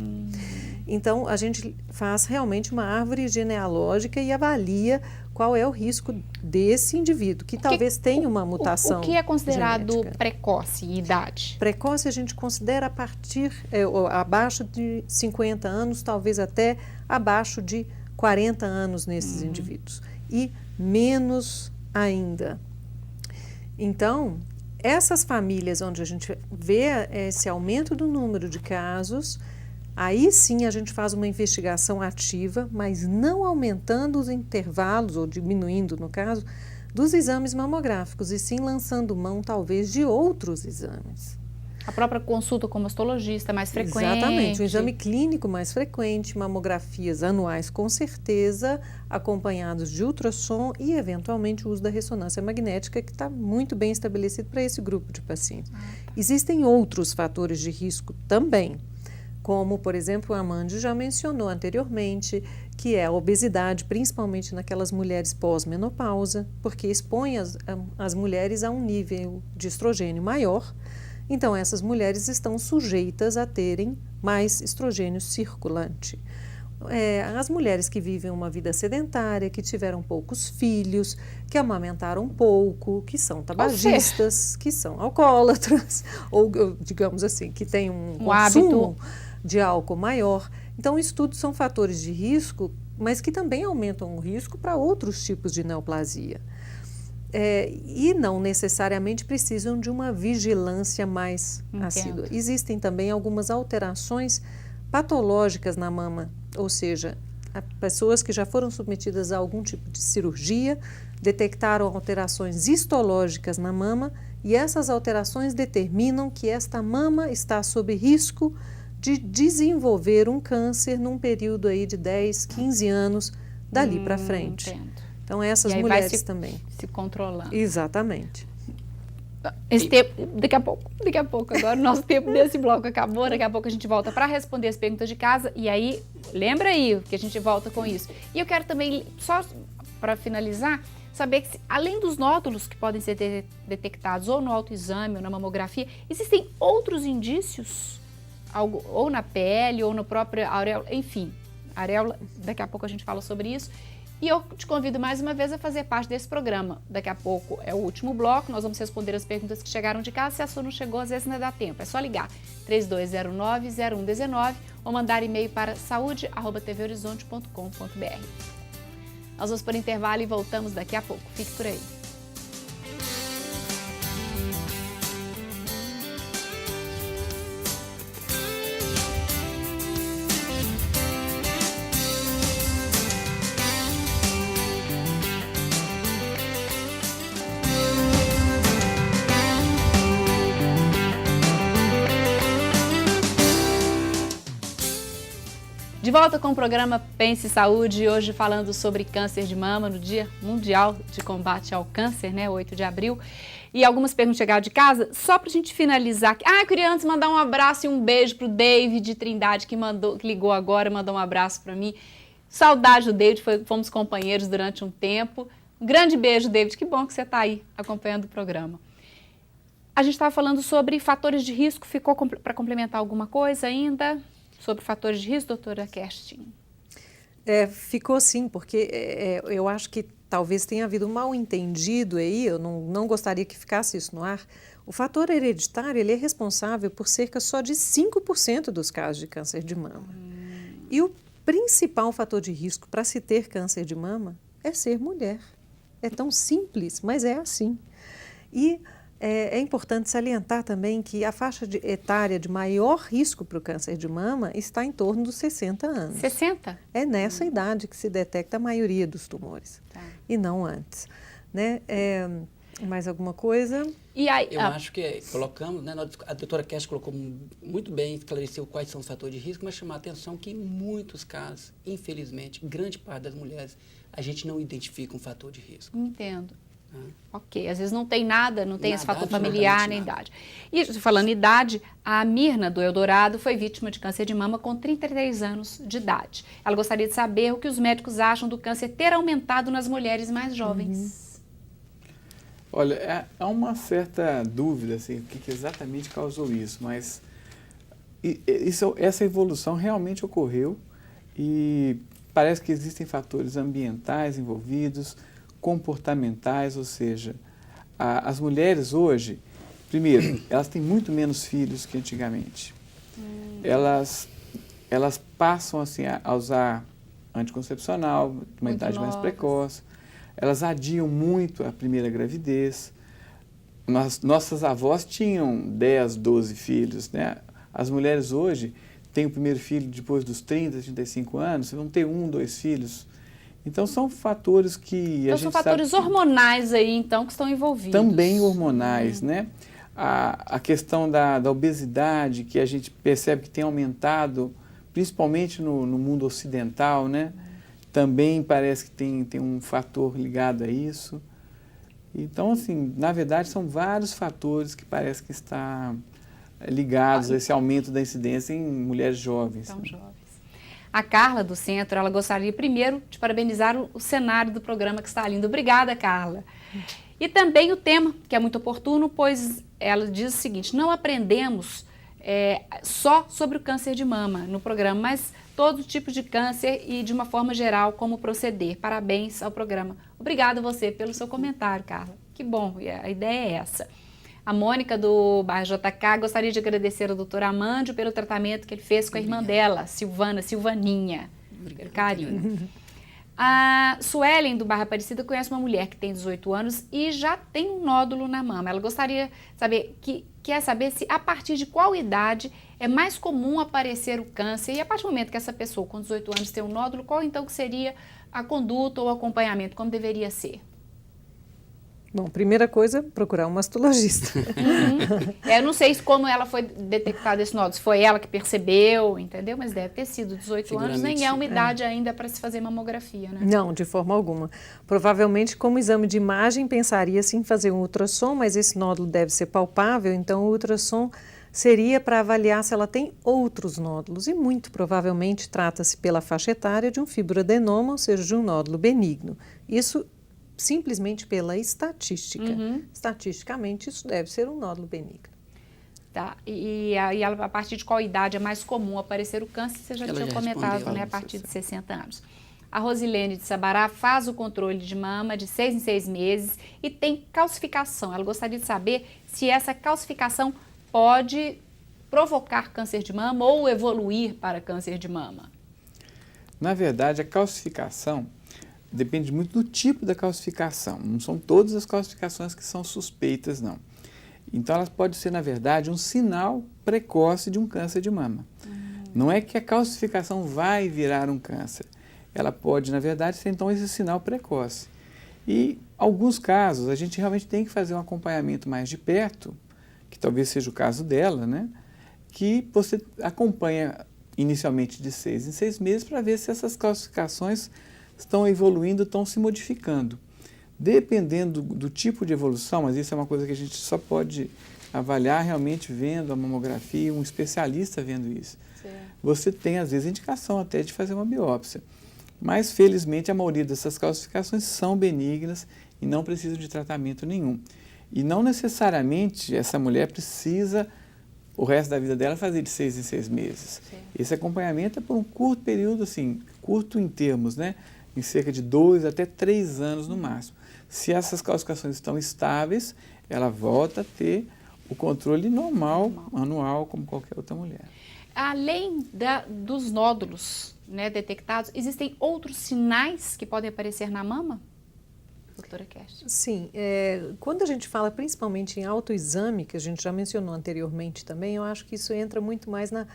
Então, a gente faz realmente uma árvore genealógica e avalia qual é o risco desse indivíduo, que talvez tenha uma mutação. O que é considerado genética. precoce em idade? Precoce a gente considera a partir, abaixo de 50 anos, talvez até abaixo de 40 anos nesses indivíduos. E menos ainda. Então, essas famílias onde a gente vê esse aumento do número de casos, aí sim a gente faz uma investigação ativa, mas não aumentando os intervalos, ou diminuindo, no caso, dos exames mamográficos, e sim lançando mão, talvez, de outros exames. A própria consulta com o mastologista mais frequente. Exatamente, um exame clínico mais frequente, mamografias anuais com certeza, acompanhados de ultrassom e, eventualmente, o uso da ressonância magnética, que está muito bem estabelecido para esse grupo de pacientes. Existem outros fatores de risco também, como, por exemplo, a Amanda já mencionou anteriormente, que é a obesidade, principalmente naquelas mulheres pós-menopausa, porque expõe as mulheres a um nível de estrogênio maior. Então, essas mulheres estão sujeitas a terem mais estrogênio circulante. As mulheres que vivem uma vida sedentária, que tiveram poucos filhos, que amamentaram pouco, que são tabagistas, que são alcoólatras, ou digamos assim, que têm um consumo hábito de álcool maior. Então, isso tudo são fatores de risco, mas que também aumentam o risco para outros tipos de neoplasia. E não necessariamente precisam de uma vigilância mais assídua. Existem também algumas alterações patológicas na mama, ou seja, pessoas que já foram submetidas a algum tipo de cirurgia, detectaram alterações histológicas na mama, e essas alterações determinam que esta mama está sob risco de desenvolver um câncer num período aí de 10, 15 anos dali para frente. Entendo. Então, essas mulheres também. Se controlando. Exatamente. Esse tempo, daqui a pouco, agora o nosso tempo desse bloco acabou, daqui a pouco a gente volta para responder as perguntas de casa, e aí, lembra aí que a gente volta com isso. E eu quero também, só para finalizar, saber que além dos nódulos que podem ser detectados ou no autoexame ou na mamografia, existem outros indícios, ou na pele, ou no próprio areola, enfim, areola, daqui a pouco a gente fala sobre isso. E eu te convido mais uma vez a fazer parte desse programa. Daqui a pouco é o último bloco, nós vamos responder as perguntas que chegaram de casa. Se a sua não chegou, às vezes ainda dá tempo. É só ligar 3209-0119 ou mandar e-mail para saude@tvhorizonte.com.br. Nós vamos por intervalo e voltamos daqui a pouco. Fique por aí. De volta com o programa Pense Saúde, hoje falando sobre câncer de mama no Dia Mundial de Combate ao Câncer, né, 8 de abril. E algumas perguntas chegaram de casa, só pra gente finalizar. Eu queria antes mandar um abraço e um beijo pro David Trindade, que ligou agora, mandou um abraço pra mim. Saudade do David, fomos companheiros durante um tempo. Um grande beijo, David, que bom que você tá aí acompanhando o programa. A gente estava falando sobre fatores de risco, ficou para complementar alguma coisa ainda? Sobre fatores de risco, doutora Kerstin? Ficou sim, porque eu acho que talvez tenha havido um mal-entendido aí, eu não gostaria que ficasse isso no ar. O fator hereditário, ele é responsável por cerca só de 5% dos casos de câncer de mama. E o principal fator de risco para se ter câncer de mama é ser mulher. É tão simples, mas é assim. E é importante salientar também que a faixa etária de maior risco para o câncer de mama está em torno dos 60 anos. 60? É nessa idade que se detecta a maioria dos tumores, e não antes. Né? Mais alguma coisa? E aí, eu acho que colocamos, né, a doutora Kerstin colocou muito bem, esclareceu quais são os fatores de risco, mas chamar a atenção que em muitos casos, infelizmente, grande parte das mulheres, a gente não identifica um fator de risco. Entendo. Ok, às vezes não tem nada, não tem esse fator familiar nem idade. E falando em idade, a Mirna do Eldorado foi vítima de câncer de mama com 33 anos de idade. Ela gostaria de saber o que os médicos acham do câncer ter aumentado nas mulheres mais jovens. Olha, há uma certa dúvida assim, o que exatamente causou isso, mas essa evolução realmente ocorreu e parece que existem fatores ambientais envolvidos, comportamentais, ou seja, as mulheres hoje, primeiro, elas têm muito menos filhos que antigamente. Elas passam assim, a usar anticoncepcional, uma idade mais precoce, elas adiam muito a primeira gravidez. Nossas avós tinham 10, 12 filhos, né? As mulheres hoje têm o primeiro filho depois dos 30, 35 anos, vão ter 1, 2 filhos. Então, são fatores que a gente são fatores hormonais aí, então, que estão envolvidos. Também hormonais, né? A questão da obesidade, que a gente percebe que tem aumentado, principalmente no mundo ocidental, né? Também parece que tem um fator ligado a isso. Então, assim, na verdade, são vários fatores que parece que estão ligados a esse aumento da incidência em mulheres jovens. Tão jovens. A Carla, do Centro, ela gostaria primeiro de parabenizar o cenário do programa, que está lindo. Obrigada, Carla. E também o tema, que é muito oportuno, pois ela diz o seguinte: não aprendemos só sobre o câncer de mama no programa, mas todo tipo de câncer e, de uma forma geral, como proceder. Parabéns ao programa. Obrigada você pelo seu comentário, Carla. Que bom, e a ideia é essa. A Mônica, do bairro JK, gostaria de agradecer ao doutor Amândio pelo tratamento que ele fez com a irmã dela, Silvaninha. Pelo carinho. A Suelen, do bairro Aparecida, conhece uma mulher que tem 18 anos e já tem um nódulo na mama. Ela gostaria de saber, quer saber se a partir de qual idade é mais comum aparecer o câncer, e a partir do momento que essa pessoa com 18 anos tem um nódulo, qual então que seria a conduta ou o acompanhamento, como deveria ser? Bom, primeira coisa, procurar um mastologista. Eu não sei como ela foi detectada esse nódulo, se foi ela que percebeu, entendeu? Mas deve ter sido 18 anos, nem é uma idade ainda para se fazer mamografia, né? Não, de forma alguma. Provavelmente, como exame de imagem, pensaria-se em fazer um ultrassom, mas esse nódulo deve ser palpável, então o ultrassom seria para avaliar se ela tem outros nódulos, e muito provavelmente trata-se pela faixa etária de um fibroadenoma, ou seja, de um nódulo benigno. Isso simplesmente pela estatística. Estatisticamente, isso deve ser um nódulo benigno. Tá. E a partir de qual idade é mais comum aparecer o câncer? Você já tinha comentado, né? A partir de 60 anos. A Rosilene de Sabará faz o controle de mama de 6 em 6 meses e tem calcificação. Ela gostaria de saber se essa calcificação pode provocar câncer de mama ou evoluir para câncer de mama. Na verdade, a calcificação depende muito do tipo da calcificação. Não são todas as calcificações que são suspeitas, não. Então, elas podem ser, na verdade, um sinal precoce de um câncer de mama. Não é que a calcificação vai virar um câncer. Ela pode, na verdade, ser, então, esse sinal precoce. E, em alguns casos, a gente realmente tem que fazer um acompanhamento mais de perto, que talvez seja o caso dela, né? Que você acompanha inicialmente de 6 em 6 meses para ver se essas calcificações estão evoluindo, estão se modificando. Dependendo do tipo de evolução, mas isso é uma coisa que a gente só pode avaliar realmente vendo a mamografia, um especialista vendo isso. Certo. Você tem, às vezes, indicação até de fazer uma biópsia. Mas, felizmente, a maioria dessas calcificações são benignas e não precisam de tratamento nenhum. E não necessariamente essa mulher precisa, o resto da vida dela, fazer de 6 em 6 meses. Sim. Esse acompanhamento é por um curto período, assim, curto em termos, né? Em cerca de 2 até 3 anos no máximo. Se essas calcificações estão estáveis, ela volta a ter o controle normal, anual, como qualquer outra mulher. Além dos nódulos, né, detectados, existem outros sinais que podem aparecer na mama? Doutora Kerstin? Sim, quando a gente fala principalmente em autoexame, que a gente já mencionou anteriormente também, eu acho que isso entra muito mais na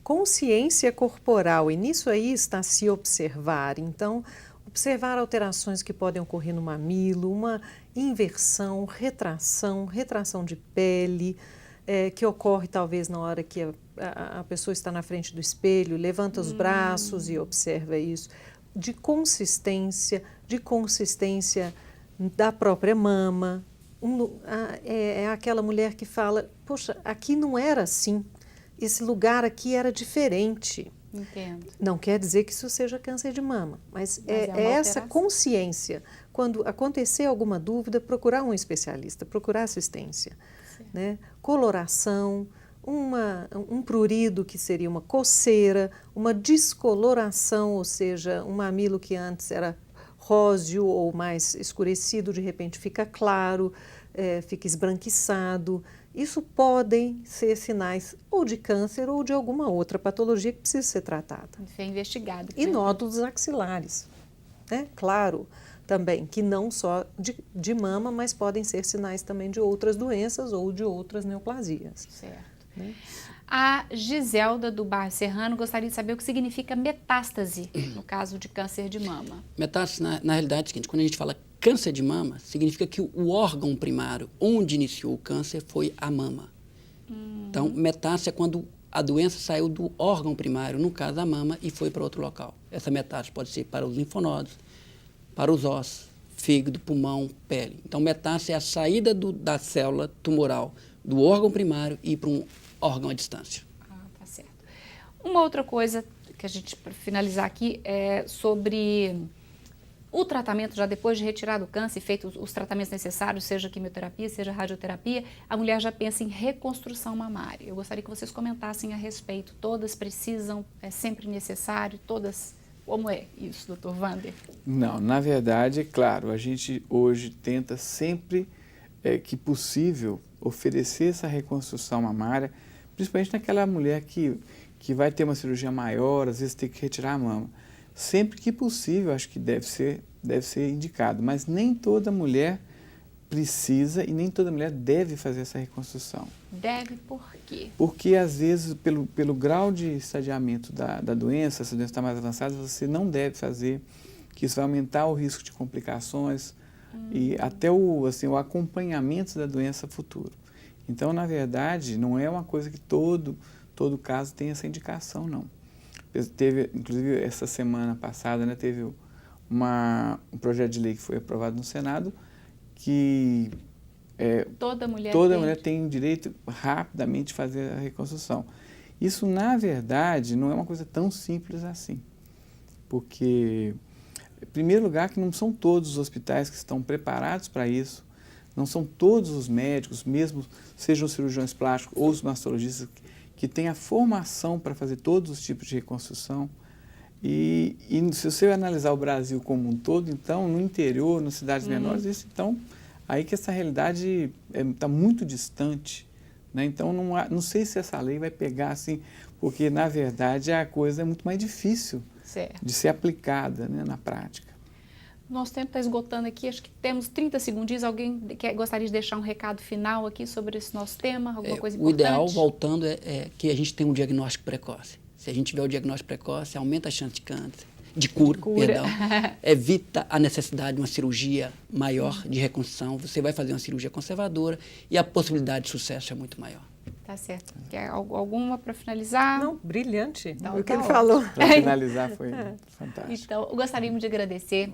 consciência corporal, e nisso aí está se observar. Então, observar alterações que podem ocorrer no mamilo, uma inversão, retração de pele, que ocorre talvez na hora que a pessoa está na frente do espelho, levanta os braços e observa isso, de consistência da própria mama. É aquela mulher que fala, poxa, aqui não era assim. Esse lugar aqui era diferente. Entendo. Não quer dizer que isso seja câncer de mama, mas é essa consciência. Quando acontecer alguma dúvida, procurar um especialista, procurar assistência. Né? Coloração, um prurido, que seria uma coceira, uma descoloração, ou seja, um mamilo que antes era róseo ou mais escurecido, de repente fica claro, fica esbranquiçado. Isso podem ser sinais ou de câncer ou de alguma outra patologia que precisa ser tratada. Isso é investigado. E nódulos axilares, né? Claro, também, que não só de mama, mas podem ser sinais também de outras doenças ou de outras neoplasias. Certo. Né? A Giselda, do bairro Serrano, gostaria de saber o que significa metástase no caso de câncer de mama. Metástase, na realidade, é o seguinte: quando a gente fala câncer de mama, significa que o órgão primário onde iniciou o câncer foi a mama. Então, metástase é quando a doença saiu do órgão primário, no caso da mama, e foi para outro local. Essa metástase pode ser para os linfonodos, para os ossos, fígado, pulmão, pele. Então, metástase é a saída da célula tumoral do órgão primário e ir para um órgão à distância. Tá certo. Uma outra coisa que a gente, para finalizar aqui, é sobre o tratamento, já depois de retirado o câncer, feito os tratamentos necessários, seja quimioterapia, seja radioterapia, a mulher já pensa em reconstrução mamária. Eu gostaria que vocês comentassem a respeito. Todas precisam, é sempre necessário, todas... Como é isso, doutor Wander? Não, na verdade, é claro, a gente hoje tenta sempre que possível oferecer essa reconstrução mamária, principalmente naquela mulher que vai ter uma cirurgia maior, às vezes tem que retirar a mama. Sempre que possível, acho que deve ser indicado, mas nem toda mulher precisa e nem toda mulher deve fazer essa reconstrução. Deve por quê? Porque, às vezes, pelo grau de estadiamento da doença, se a doença está mais avançada, você não deve fazer, que isso vai aumentar o risco de complicações e até o acompanhamento da doença futuro. Então, na verdade, não é uma coisa que todo caso tem essa indicação, não. Teve, inclusive, essa semana passada, né, teve um projeto de lei que foi aprovado no Senado, que toda mulher tem direito rapidamente de fazer a reconstrução. Isso, na verdade, não é uma coisa tão simples assim. Porque, em primeiro lugar, que não são todos os hospitais que estão preparados para isso, não são todos os médicos, mesmo sejam cirurgiões plásticos ou os mastologistas, que têm a formação para fazer todos os tipos de reconstrução. E se você analisar o Brasil como um todo, então, no interior, nas cidades menores, então, aí que essa realidade está muito distante, né? Então, não sei se essa lei vai pegar assim, porque, na verdade, a coisa é muito mais difícil de ser aplicada, né, na prática. Nosso tempo está esgotando aqui, acho que temos 30 segundinhos. Alguém gostaria de deixar um recado final aqui sobre esse nosso tema? Alguma coisa importante? O ideal, voltando, é que a gente tenha um diagnóstico precoce. Se a gente tiver o diagnóstico precoce, aumenta a chance de câncer, de cura. Perdão, evita a necessidade de uma cirurgia maior de reconstrução. Você vai fazer uma cirurgia conservadora e a possibilidade de sucesso é muito maior. Tá certo. Quer alguma para finalizar? Não, brilhante. Então, o que ele falou. Para finalizar, foi fantástico. Então, gostaríamos de agradecer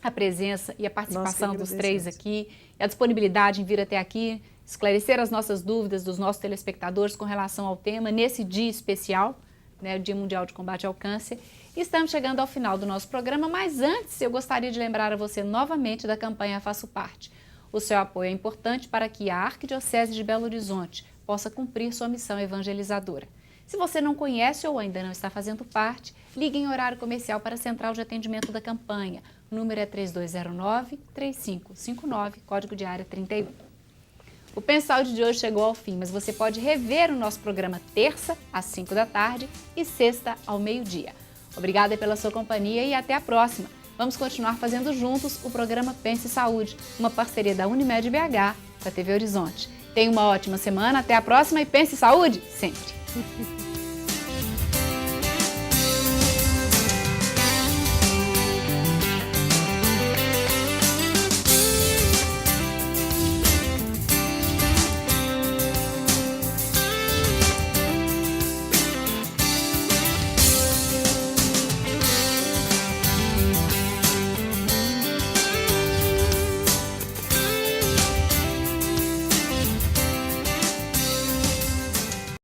a presença e a participação dos três aqui, e a disponibilidade em vir até aqui, esclarecer as nossas dúvidas dos nossos telespectadores com relação ao tema, nesse dia especial, né, o Dia Mundial de Combate ao Câncer. E estamos chegando ao final do nosso programa, mas antes eu gostaria de lembrar a você novamente da campanha Faço Parte. O seu apoio é importante para que a Arquidiocese de Belo Horizonte possa cumprir sua missão evangelizadora. Se você não conhece ou ainda não está fazendo parte, ligue em horário comercial para a central de atendimento da campanha. O número é 3209-3559, código de área 31. O Pense Saúde de hoje chegou ao fim, mas você pode rever o nosso programa terça, às 5 da tarde e sexta, ao meio-dia. Obrigada pela sua companhia e até a próxima. Vamos continuar fazendo juntos o programa Pense Saúde, uma parceria da Unimed BH com a TV Horizonte. Tenha uma ótima semana, até a próxima e pense saúde sempre!